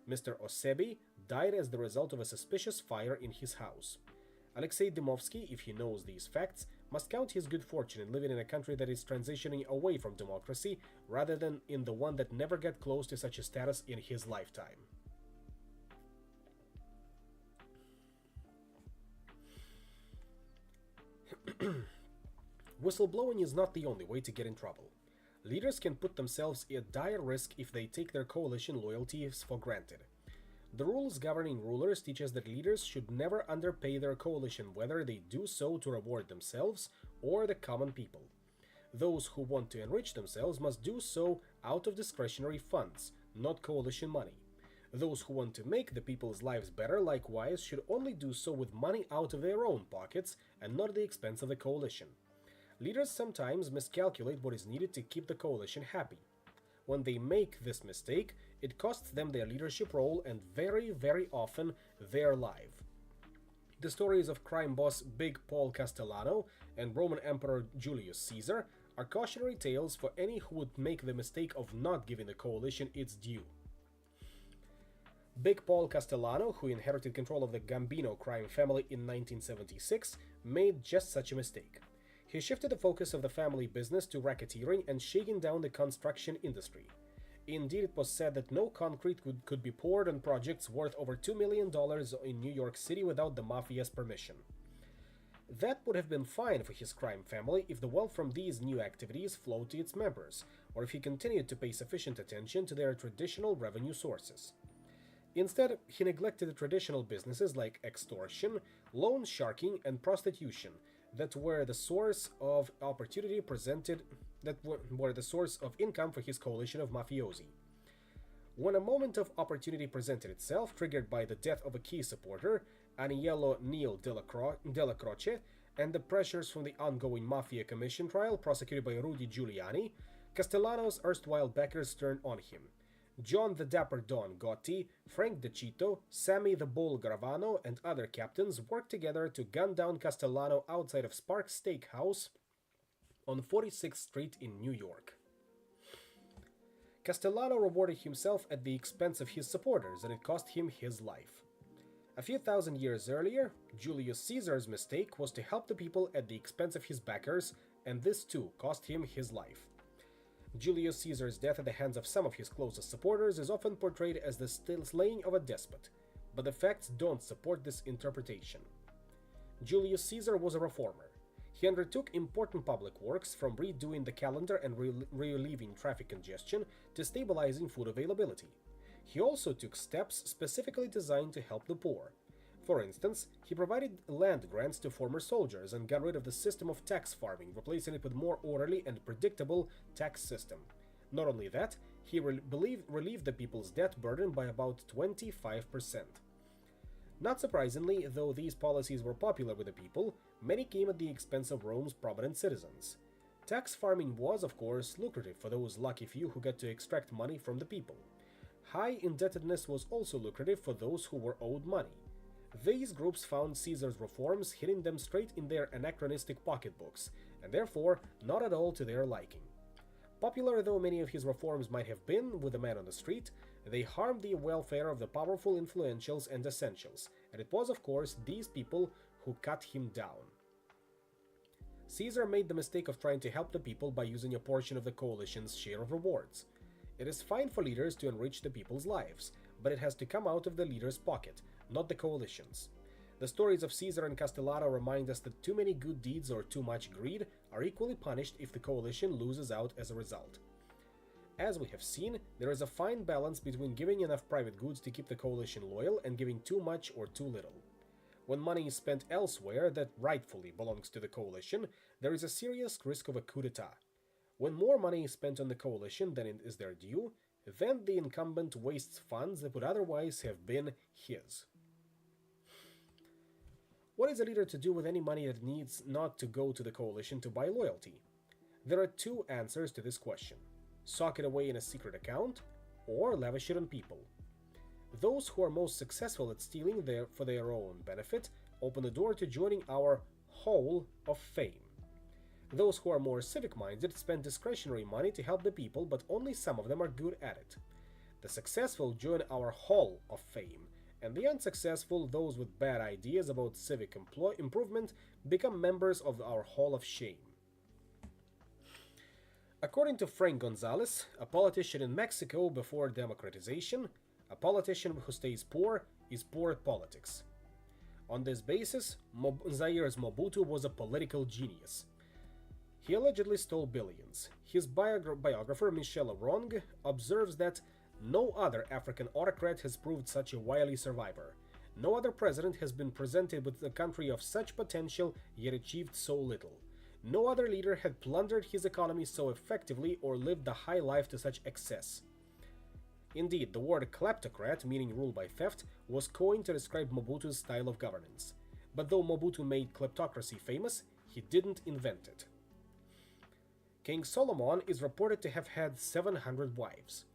[SPEAKER 1] Mr. Osebi died as the result of a suspicious fire in his house. Alexei Dymkovsky, if he knows these facts, must count his good fortune in living in a country that is transitioning away from democracy rather than in the one that never got close to such a status in his lifetime. Whistleblowing is not the only way to get in trouble. Leaders can put themselves at dire risk if they take their coalition loyalties for granted. The rules governing rulers teach us that leaders should never underpay their coalition, whether they do so to reward themselves or the common people. Those who want to enrich themselves must do so out of discretionary funds, not coalition money. Those who want to make the people's lives better, likewise, should only do so with money out of their own pockets and not at the expense of the coalition. Leaders sometimes miscalculate what is needed to keep the coalition happy. when they make this mistake, it costs them their leadership role and very, very often their life. The stories of crime boss Big Paul Castellano and Roman Emperor Julius Caesar are cautionary tales for any who would make the mistake of not giving the coalition its due. Big Paul Castellano, who inherited control of the Gambino crime family in 1976, made just such a mistake. He shifted the focus of the family business to racketeering and shaking down the construction industry. Indeed, it was said that no concrete could be poured on projects worth over $2 million in New York City without the mafia's permission. That would have been fine for his crime family if the wealth from these new activities flowed to its members, or if he continued to pay sufficient attention to their traditional revenue sources. Instead, he neglected the traditional businesses like extortion, loan sharking, and prostitution that were the source of income for his coalition of mafiosi. When a moment of opportunity presented itself, triggered by the death of a key supporter, Aniello Neil Della Croce, and the pressures from the ongoing Mafia Commission trial prosecuted by Rudy Giuliani, Castellano's erstwhile backers turned on him. John the Dapper Don Gotti, Frank DeCito, Sammy the Bull Gravano, and other captains worked together to gun down Castellano outside of Sparks Steakhouse on 46th Street in New York. Castellano rewarded himself at the expense of his supporters, and it cost him his life. A few thousand years earlier, Julius Caesar's mistake was to help the people at the expense of his backers, and this too cost him his life. Julius Caesar's death at the hands of some of his closest supporters is often portrayed as the slaying of a despot, but the facts don't support this interpretation. Julius Caesar was a reformer. He undertook important public works, from redoing the calendar and relieving traffic congestion to stabilizing food availability. He also took steps specifically designed to help the poor. For instance, he provided land grants to former soldiers and got rid of the system of tax farming, replacing it with a more orderly and predictable tax system. Not only that, he relieved the people's debt burden by about 25%. Not surprisingly, though these policies were popular with the people, many came at the expense of Rome's prominent citizens. Tax farming was, of course, lucrative for those lucky few who got to extract money from the people. High indebtedness was also lucrative for those who were owed money. These groups found Caesar's reforms hitting them straight in their anachronistic pocketbooks, and therefore not at all to their liking. Popular though many of his reforms might have been with the man on the street, they harmed the welfare of the powerful influentials and essentials, and it was of course these people who cut him down. Caesar made the mistake of trying to help the people by using a portion of the coalition's share of rewards. It is fine for leaders to enrich the people's lives, but it has to come out of the leader's pocket, not the coalition's. The stories of Caesar and Castellano remind us that too many good deeds or too much greed are equally punished if the coalition loses out as a result. As we have seen, there is a fine balance between giving enough private goods to keep the coalition loyal and giving too much or too little. When money is spent elsewhere that rightfully belongs to the coalition, there is a serious risk of a coup d'etat. When more money is spent on the coalition than is their due, then the incumbent wastes funds that would otherwise have been his. What is a leader to do with any money that needs not to go to the coalition to buy loyalty? There are two answers to this question: sock it away in a secret account, or lavish it on people. Those who are most successful at stealing for their own benefit open the door to joining our Hall of Fame. Those who are more civic-minded spend discretionary money to help the people, but only some of them are good at it. The successful join our Hall of Fame, and the unsuccessful, those with bad ideas about civic improvement, become members of our Hall of Shame. According to Frank Gonzalez, a politician in Mexico before democratization, a politician who stays poor is poor at politics. On this basis, Zaire's Mobutu was a political genius. He allegedly stole billions. His biographer Michel Arong observes that no other African autocrat has proved such a wily survivor. No other president has been presented with a country of such potential yet achieved so little. No other leader had plundered his economy so effectively or lived a high life to such excess. Indeed, the word kleptocrat, meaning rule by theft, was coined to describe Mobutu's style of governance. But though Mobutu made kleptocracy famous, he didn't invent it. King Solomon is reported to have had 700 wives.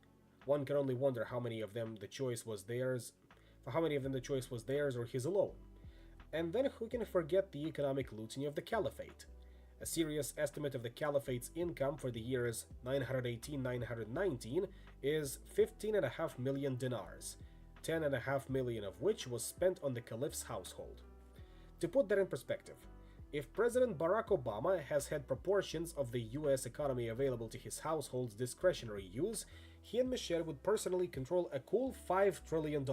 [SPEAKER 1] One can only wonder how many of them the choice was theirs, or his alone. And then who can forget the economic litany of the Caliphate? A serious estimate of the Caliphate's income for the years 918-919 is 15.5 million dinars, 10.5 million of which was spent on the Caliph's household. To put that in perspective, if President Barack Obama has had proportions of the US economy available to his household's discretionary use, he and Michelle would personally control a cool $5 trillion,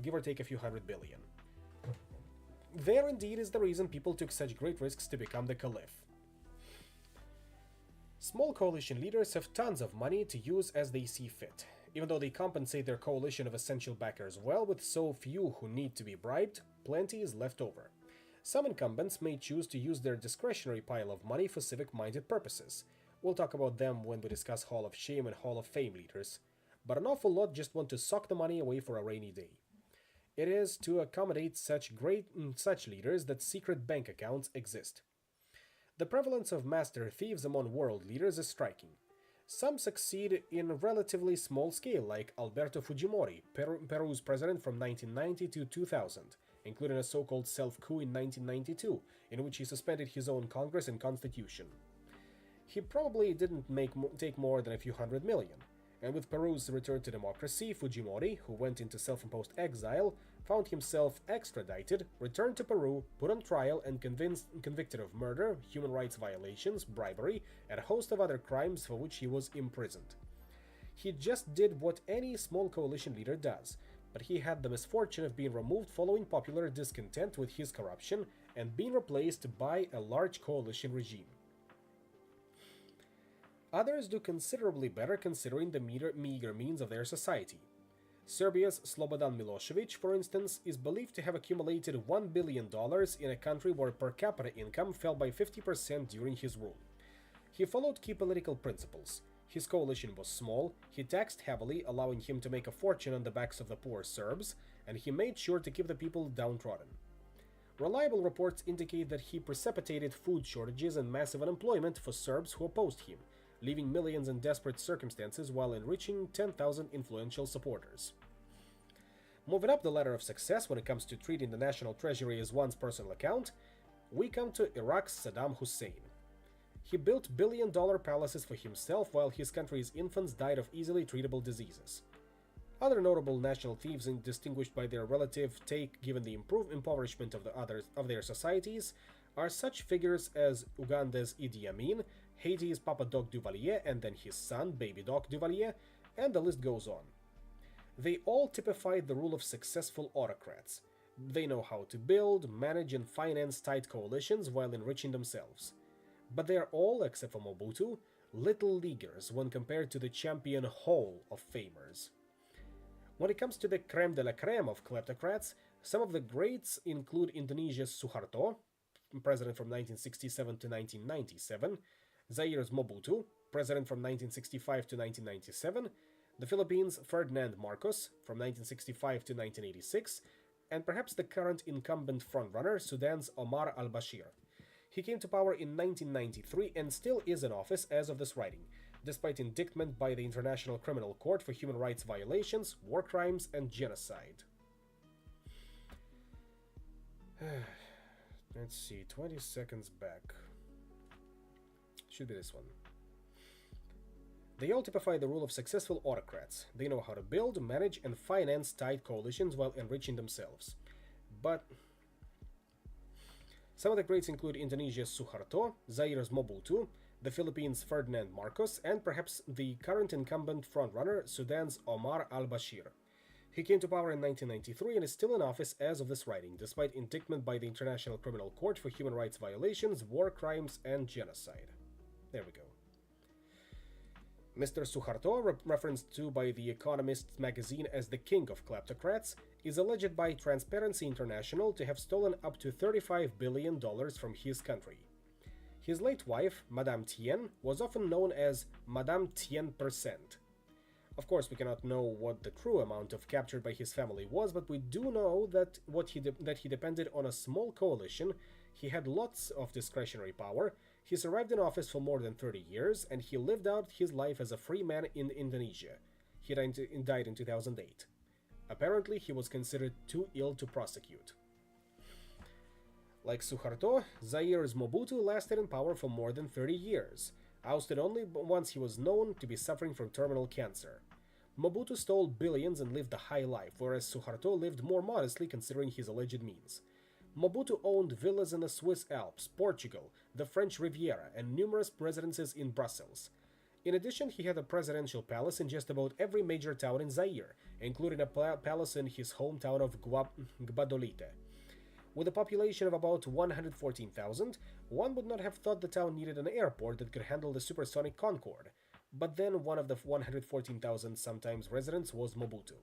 [SPEAKER 1] give or take a few hundred billion. There indeed is the reason people took such great risks to become the Caliph. Small coalition leaders have tons of money to use as they see fit. Even though they compensate their coalition of essential backers well, with so few who need to be bribed, plenty is left over. Some incumbents may choose to use their discretionary pile of money for civic-minded purposes. We'll talk about them when we discuss Hall of Shame and Hall of Fame leaders. But an awful lot just want to sock the money away for a rainy day. It is to accommodate such leaders that secret bank accounts exist. The prevalence of master thieves among world leaders is striking. Some succeed in relatively small scale, like Alberto Fujimori, Peru's president from 1990 to 2000, including a so-called self-coup in 1992, in which he suspended his own Congress and constitution. He probably didn't take more than a few hundred million. And with Peru's return to democracy, Fujimori, who went into self-imposed exile, found himself extradited, returned to Peru, put on trial, and convicted of murder, human rights violations, bribery, and a host of other crimes for which he was imprisoned. He just did what any small coalition leader does, but he had the misfortune of being removed following popular discontent with his corruption and being replaced by a large coalition regime. Others do considerably better considering the meager means of their society. Serbia's Slobodan Milosevic, for instance, is believed to have accumulated $1 billion in a country where per capita income fell by 50% during his rule. He followed key political principles. His coalition was small, he taxed heavily, allowing him to make a fortune on the backs of the poor Serbs, and he made sure to keep the people downtrodden. Reliable reports indicate that he precipitated food shortages and massive unemployment for Serbs who opposed him, leaving millions in desperate circumstances while enriching 10,000 influential supporters. Moving up the ladder of success when it comes to treating the national treasury as one's personal account, we come to Iraq's Saddam Hussein. He built billion-dollar palaces for himself while his country's infants died of easily treatable diseases. Other notable national thieves distinguished by their relative take given the impoverishment of their societies are such figures as Uganda's Idi Amin, Haiti's Papa Doc Duvalier, and then his son, Baby Doc Duvalier, and the list goes on. They all typified the rule of successful autocrats. They know how to build, manage, and finance tight coalitions while enriching themselves. But they are all, except for Mobutu, little leaguers when compared to the champion Hall of Famers. When it comes to the creme de la creme of kleptocrats, some of the greats include Indonesia's Suharto, president from 1967 to 1997, Zaire's Mobutu, president from 1965 to 1997, the Philippines' Ferdinand Marcos, from 1965 to 1986, and perhaps the current incumbent frontrunner, Sudan's Omar al-Bashir. He came to power in 1993 and still is in office as of this writing, despite indictment by the International Criminal Court for human rights violations, war crimes, and genocide. Let's see, 20 seconds back. Should be this one. They all typify the rule of successful autocrats. They know how to build, manage, and finance tight coalitions while enriching themselves. But some of the greats include Indonesia's Suharto, Zaire's Mobutu, the Philippines' Ferdinand Marcos, and perhaps the current incumbent frontrunner, Sudan's Omar al-Bashir. He came to power in 1993 and is still in office as of this writing, despite indictment by the International Criminal Court for human rights violations, war crimes, and genocide. There we go. Mr. Suharto, referenced to by The Economist magazine as the king of kleptocrats, is alleged by Transparency International to have stolen up to $35 billion from his country. His late wife, Madame Tien, was often known as Madame Tien Percent. Of course, we cannot know what the true amount of captured by his family was, but we do know that he depended on a small coalition, he had lots of discretionary power, He survived in office for more than 30 years, and he lived out his life as a free man in Indonesia. He died in 2008. Apparently, he was considered too ill to prosecute. Like Suharto, Zaire's Mobutu lasted in power for more than 30 years, ousted only once he was known to be suffering from terminal cancer. Mobutu stole billions and lived a high life, whereas Suharto lived more modestly considering his alleged means. Mobutu owned villas in the Swiss Alps, Portugal, the French Riviera, and numerous residences in Brussels. In addition, he had a presidential palace in just about every major town in Zaire, including a palace in his hometown of Gbadolite. With a population of about 114,000, one would not have thought the town needed an airport that could handle the supersonic Concorde. But then one of the 114,000 sometimes residents was Mobutu.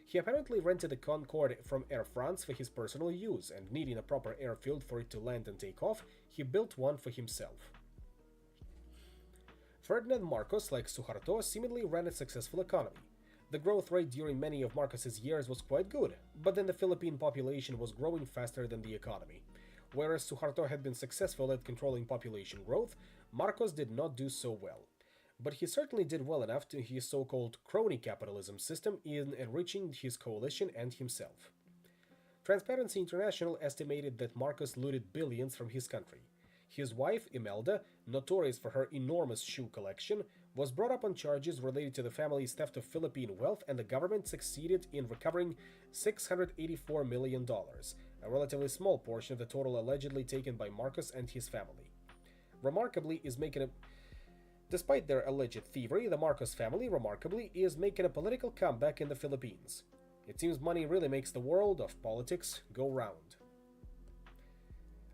[SPEAKER 1] He apparently rented the Concorde from Air France for his personal use, and needing a proper airfield for it to land and take off, he built one for himself. Ferdinand Marcos, like Suharto, seemingly ran a successful economy. The growth rate during many of Marcos's years was quite good, but then the Philippine population was growing faster than the economy. Whereas Suharto had been successful at controlling population growth, Marcos did not do so well. But he certainly did well enough to his so-called crony capitalism system in enriching his coalition and himself. Transparency International estimated that Marcos looted billions from his country. His wife, Imelda, notorious for her enormous shoe collection, was brought up on charges related to the family's theft of Philippine wealth, and the government succeeded in recovering $684 million, a relatively small portion of the total allegedly taken by Marcos and his family. Despite their alleged thievery, the Marcos family, remarkably, is making a political comeback in the Philippines. It seems money really makes the world of politics go round.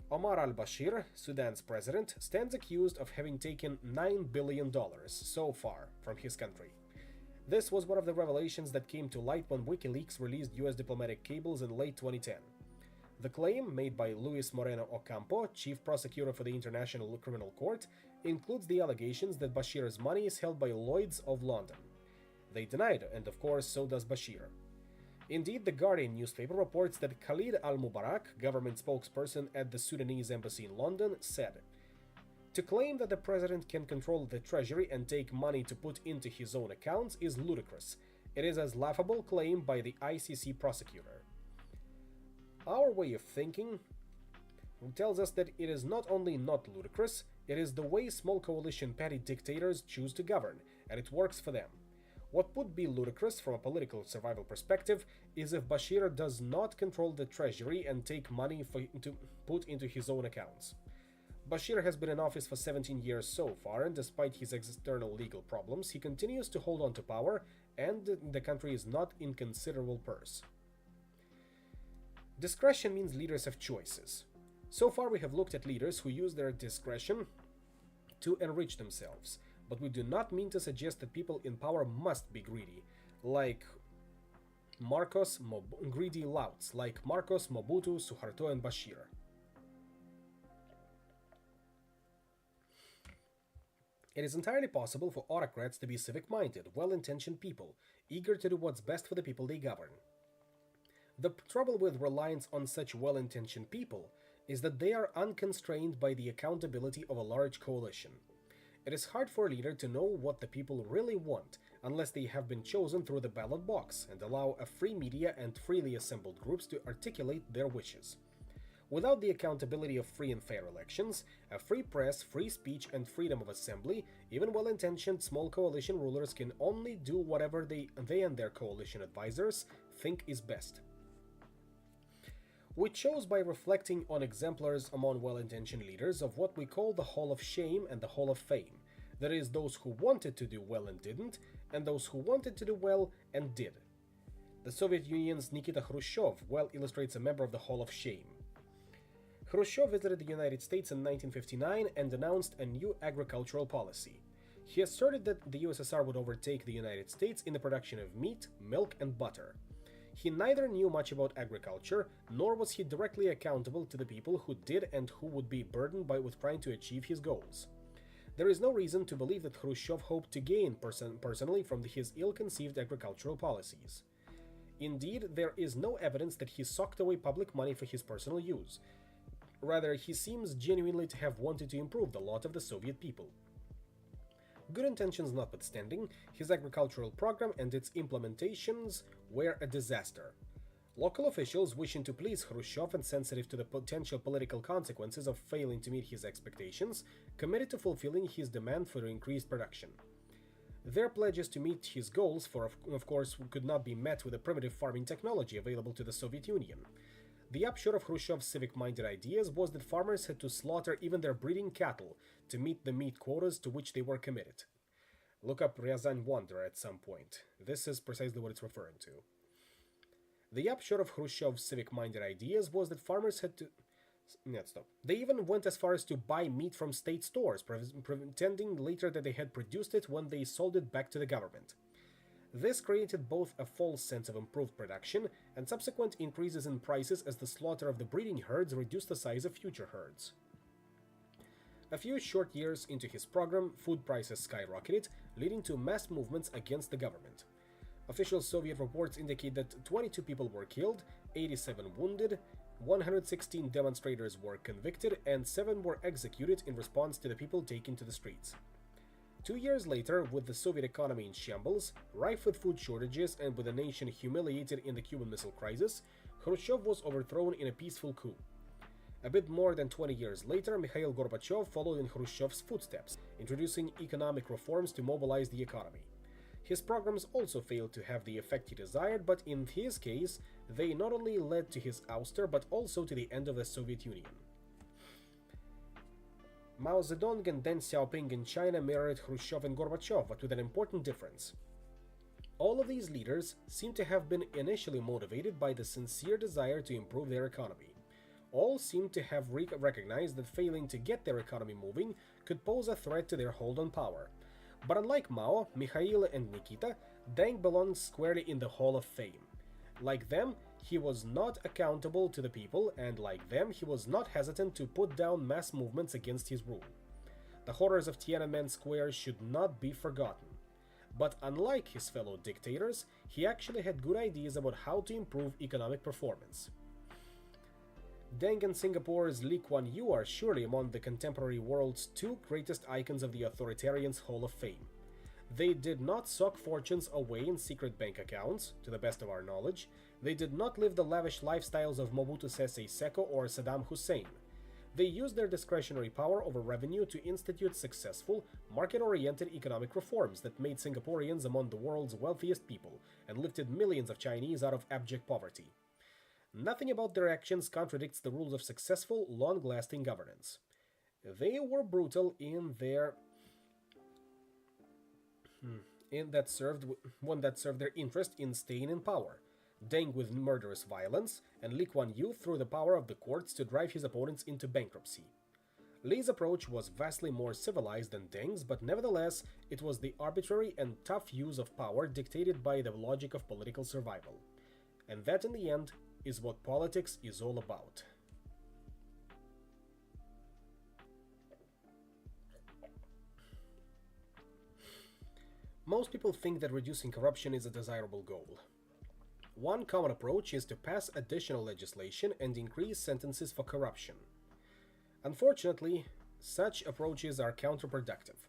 [SPEAKER 1] Omar al-Bashir, Sudan's president, stands accused of having taken $9 billion so far from his country. This was one of the revelations that came to light when WikiLeaks released US diplomatic cables in late 2010. The claim, made by Luis Moreno Ocampo, chief prosecutor for the International Criminal Court, includes the allegations that Bashir's money is held by Lloyds of London. They deny it, and of course so does Bashir. Indeed, the Guardian newspaper reports that Khalid al-Mubarak, government spokesperson at the Sudanese embassy in London, said, "To claim that the president can control the treasury and take money to put into his own accounts is ludicrous. It is as laughable claim by the ICC prosecutor." Our way of thinking tells us that it is not only not ludicrous, it is the way small coalition petty dictators choose to govern, and it works for them. What would be ludicrous from a political survival perspective is if Bashir does not control the treasury and take money to put into his own accounts. Bashir has been in office for 17 years so far, and despite his external legal problems, he continues to hold on to power, and the country is not in considerable purse. Discretion means leaders have choices. So far we have looked at leaders who use their discretion to enrich themselves, but we do not mean to suggest that people in power must be greedy, like greedy louts, like Marcos, Mobutu, Suharto, and Bashir. It is entirely possible for autocrats to be civic-minded, well-intentioned people, eager to do what's best for the people they govern. The trouble with reliance on such well-intentioned people is that they are unconstrained by the accountability of a large coalition. It is hard for a leader to know what the people really want unless they have been chosen through the ballot box and allow a free media and freely assembled groups to articulate their wishes. Without the accountability of free and fair elections, a free press, free speech, and freedom of assembly, even well-intentioned small coalition rulers can only do whatever they and their coalition advisors think is best. We chose by reflecting on exemplars among well-intentioned leaders of what we call the Hall of Shame and the Hall of Fame. That is, those who wanted to do well and didn't, and those who wanted to do well and did. The Soviet Union's Nikita Khrushchev well illustrates a member of the Hall of Shame. Khrushchev visited the United States in 1959 and announced a new agricultural policy. He asserted that the USSR would overtake the United States in the production of meat, milk, and butter. He neither knew much about agriculture, nor was he directly accountable to the people who did and who would be burdened with trying to achieve his goals. There is no reason to believe that Khrushchev hoped to gain personally from his ill-conceived agricultural policies. Indeed, there is no evidence that he socked away public money for his personal use. Rather, he seems genuinely to have wanted to improve the lot of the Soviet people. Good intentions notwithstanding, his agricultural program and its implementations were a disaster. Local officials, wishing to please Khrushchev and sensitive to the potential political consequences of failing to meet his expectations, committed to fulfilling his demand for increased production. Their pledges to meet his goals, of course, could not be met with the primitive farming technology available to the Soviet Union. The upshot of Khrushchev's civic-minded ideas was that farmers had to slaughter even their breeding cattle to meet the meat quotas to which they were committed. Look up Ryazan Wonder at some point. This is precisely what it's referring to. The upshot of Khrushchev's civic-minded ideas was that farmers had to... They even went as far as to buy meat from state stores, pretending later that they had produced it when they sold it back to the government. This created both a false sense of improved production and subsequent increases in prices as the slaughter of the breeding herds reduced the size of future herds. A few short years into his program, food prices skyrocketed, leading to mass movements against the government. Official Soviet reports indicate that 22 people were killed, 87 wounded, 116 demonstrators were convicted, and 7 were executed in response to the people taken to the streets. 2 years later, with the Soviet economy in shambles, rife with food shortages, and with the nation humiliated in the Cuban Missile Crisis, Khrushchev was overthrown in a peaceful coup. A bit more than 20 years later, Mikhail Gorbachev followed in Khrushchev's footsteps, introducing economic reforms to mobilize the economy. His programs also failed to have the effect he desired, but in his case, they not only led to his ouster, but also to the end of the Soviet Union. Mao Zedong and Deng Xiaoping in China mirrored Khrushchev and Gorbachev, but with an important difference. All of these leaders seem to have been initially motivated by the sincere desire to improve their economy. All seem to have recognized that failing to get their economy moving could pose a threat to their hold on power. But unlike Mao, Mikhail, and Nikita, Deng belongs squarely in the Hall of Fame. Like them, he was not accountable to the people, and like them, he was not hesitant to put down mass movements against his rule. The horrors of Tiananmen Square should not be forgotten. But unlike his fellow dictators, he actually had good ideas about how to improve economic performance. Deng and Singapore's Lee Kuan Yew are surely among the contemporary world's 2 greatest icons of the authoritarian's Hall of Fame. They did not sock fortunes away in secret bank accounts, to the best of our knowledge. They did not live the lavish lifestyles of Mobutu Sese Seko or Saddam Hussein. They used their discretionary power over revenue to institute successful, market-oriented economic reforms that made Singaporeans among the world's wealthiest people and lifted millions of Chinese out of abject poverty. Nothing about their actions contradicts the rules of successful, long-lasting governance. They were brutal in their one that served their interest in staying in power. Deng with murderous violence, and Lee Kuan Yew through the power of the courts to drive his opponents into bankruptcy. Lee's approach was vastly more civilized than Deng's, but nevertheless, it was the arbitrary and tough use of power dictated by the logic of political survival. And that, in the end, is what politics is all about. Most people think that reducing corruption is a desirable goal. One common approach is to pass additional legislation and increase sentences for corruption. Unfortunately, such approaches are counterproductive.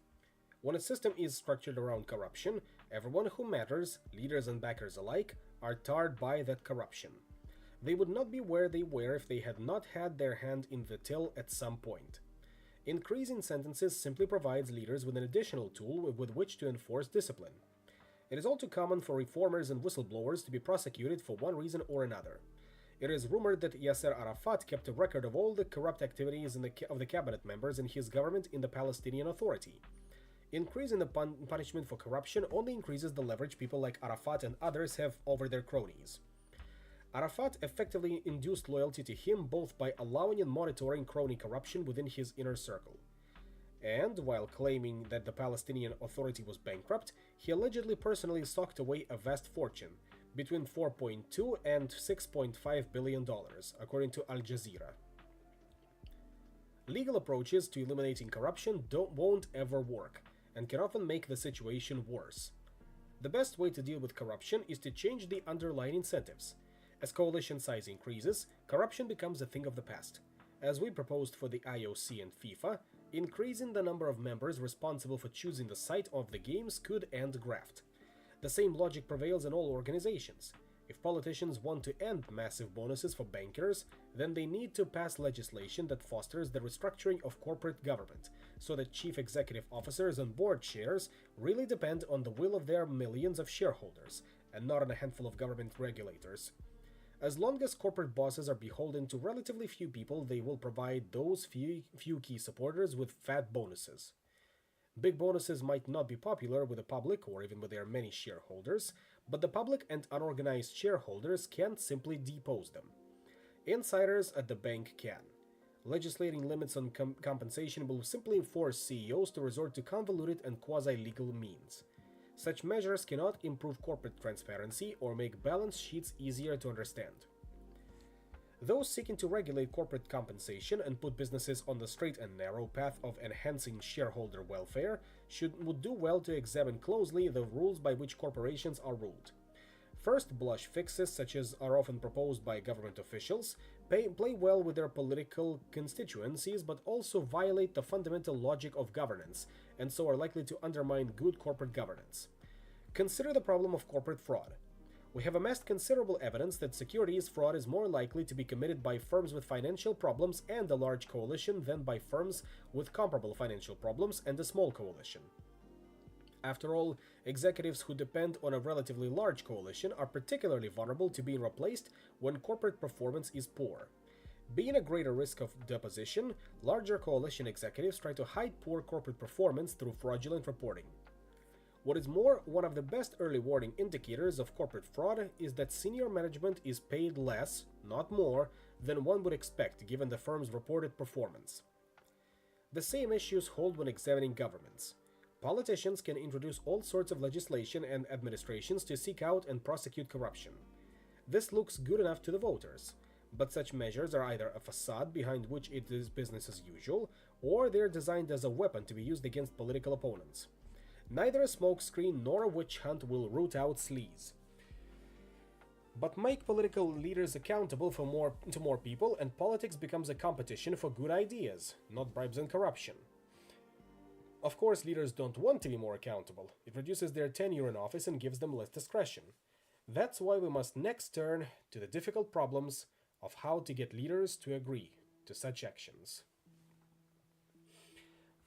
[SPEAKER 1] When a system is structured around corruption, everyone who matters, leaders and backers alike, are tarred by that corruption. They would not be where they were if they had not had their hand in the till at some point. Increasing sentences simply provides leaders with an additional tool with which to enforce discipline. It is all too common for reformers and whistleblowers to be prosecuted for one reason or another. It is rumored that Yasser Arafat kept a record of all the corrupt activities of the cabinet members in his government in the Palestinian Authority. Increasing the punishment for corruption only increases the leverage people like Arafat and others have over their cronies. Arafat effectively induced loyalty to him both by allowing and monitoring crony corruption within his inner circle. And, while claiming that the Palestinian Authority was bankrupt, he allegedly personally socked away a vast fortune, between $4.2 and $6.5 billion, according to Al Jazeera. Legal approaches to eliminating corruption won't ever work, and can often make the situation worse. The best way to deal with corruption is to change the underlying incentives. As coalition size increases, corruption becomes a thing of the past. as we proposed for the IOC and FIFA, increasing the number of members responsible for choosing the site of the games could end graft. The same logic prevails in all organizations. If politicians want to end massive bonuses for bankers, then they need to pass legislation that fosters the restructuring of corporate government, so that chief executive officers and board chairs really depend on the will of their millions of shareholders, and not on a handful of government regulators. As long as corporate bosses are beholden to relatively few people, they will provide those few key supporters with fat bonuses. Big bonuses might not be popular with the public or even with their many shareholders, but the public and unorganized shareholders can't simply depose them. Insiders at the bank can. Legislating limits on compensation will simply force CEOs to resort to convoluted and quasi-legal means. Such measures cannot improve corporate transparency or make balance sheets easier to understand. Those seeking to regulate corporate compensation and put businesses on the straight and narrow path of enhancing shareholder welfare would do well to examine closely the rules by which corporations are ruled. First blush fixes, such as are often proposed by government officials, play well with their political constituencies but also violate the fundamental logic of governance, and so are likely to undermine good corporate governance. Consider the problem of corporate fraud. We have amassed considerable evidence that securities fraud is more likely to be committed by firms with financial problems and a large coalition than by firms with comparable financial problems and a small coalition. After all, executives who depend on a relatively large coalition are particularly vulnerable to being replaced when corporate performance is poor. Being a greater risk of deposition, larger coalition executives try to hide poor corporate performance through fraudulent reporting. What is more, one of the best early warning indicators of corporate fraud is that senior management is paid less, not more, than one would expect given the firm's reported performance. The same issues hold when examining governments. Politicians can introduce all sorts of legislation and administrations to seek out and prosecute corruption. This looks good enough to the voters, but such measures are either a facade behind which it is business as usual, or they're designed as a weapon to be used against political opponents. Neither a smokescreen nor a witch hunt will root out sleaze, but make political leaders accountable to more people, and politics becomes a competition for good ideas, not bribes and corruption. Of course, leaders don't want to be more accountable. It reduces their tenure in office and gives them less discretion. That's why we must next turn to the difficult problems of how to get leaders to agree to such actions.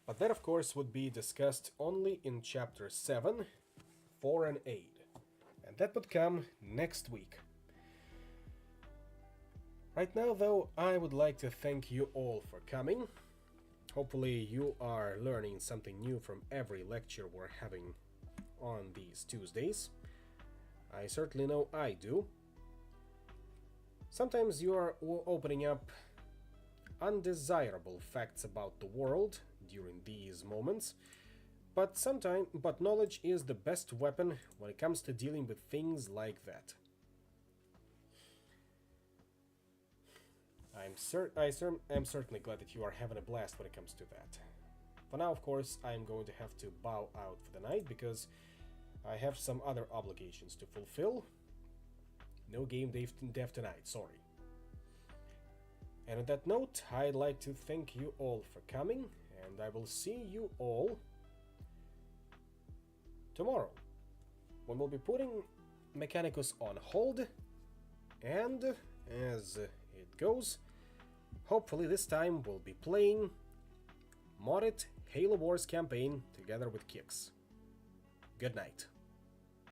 [SPEAKER 1] But that, of course, would be discussed only in Chapter 7, Foreign Aid. And that would come next week. Right now, though, I would like to thank you all for coming. Hopefully you are learning something new from every lecture we're having on these Tuesdays. I certainly know I do. Sometimes you are opening up undesirable facts about the world during these moments, but knowledge is the best weapon when it comes to dealing with things like that. I'm certainly glad that you are having a blast when it comes to that. For now, of course, I'm going to have to bow out for the night because I have some other obligations to fulfill. No game dev tonight, sorry. And on that note, I'd like to thank you all for coming, and I will see you all tomorrow, when we'll be putting Mechanicus on hold, and as it goes, hopefully this time we'll be playing modded Halo Wars campaign together with Kix. Good night.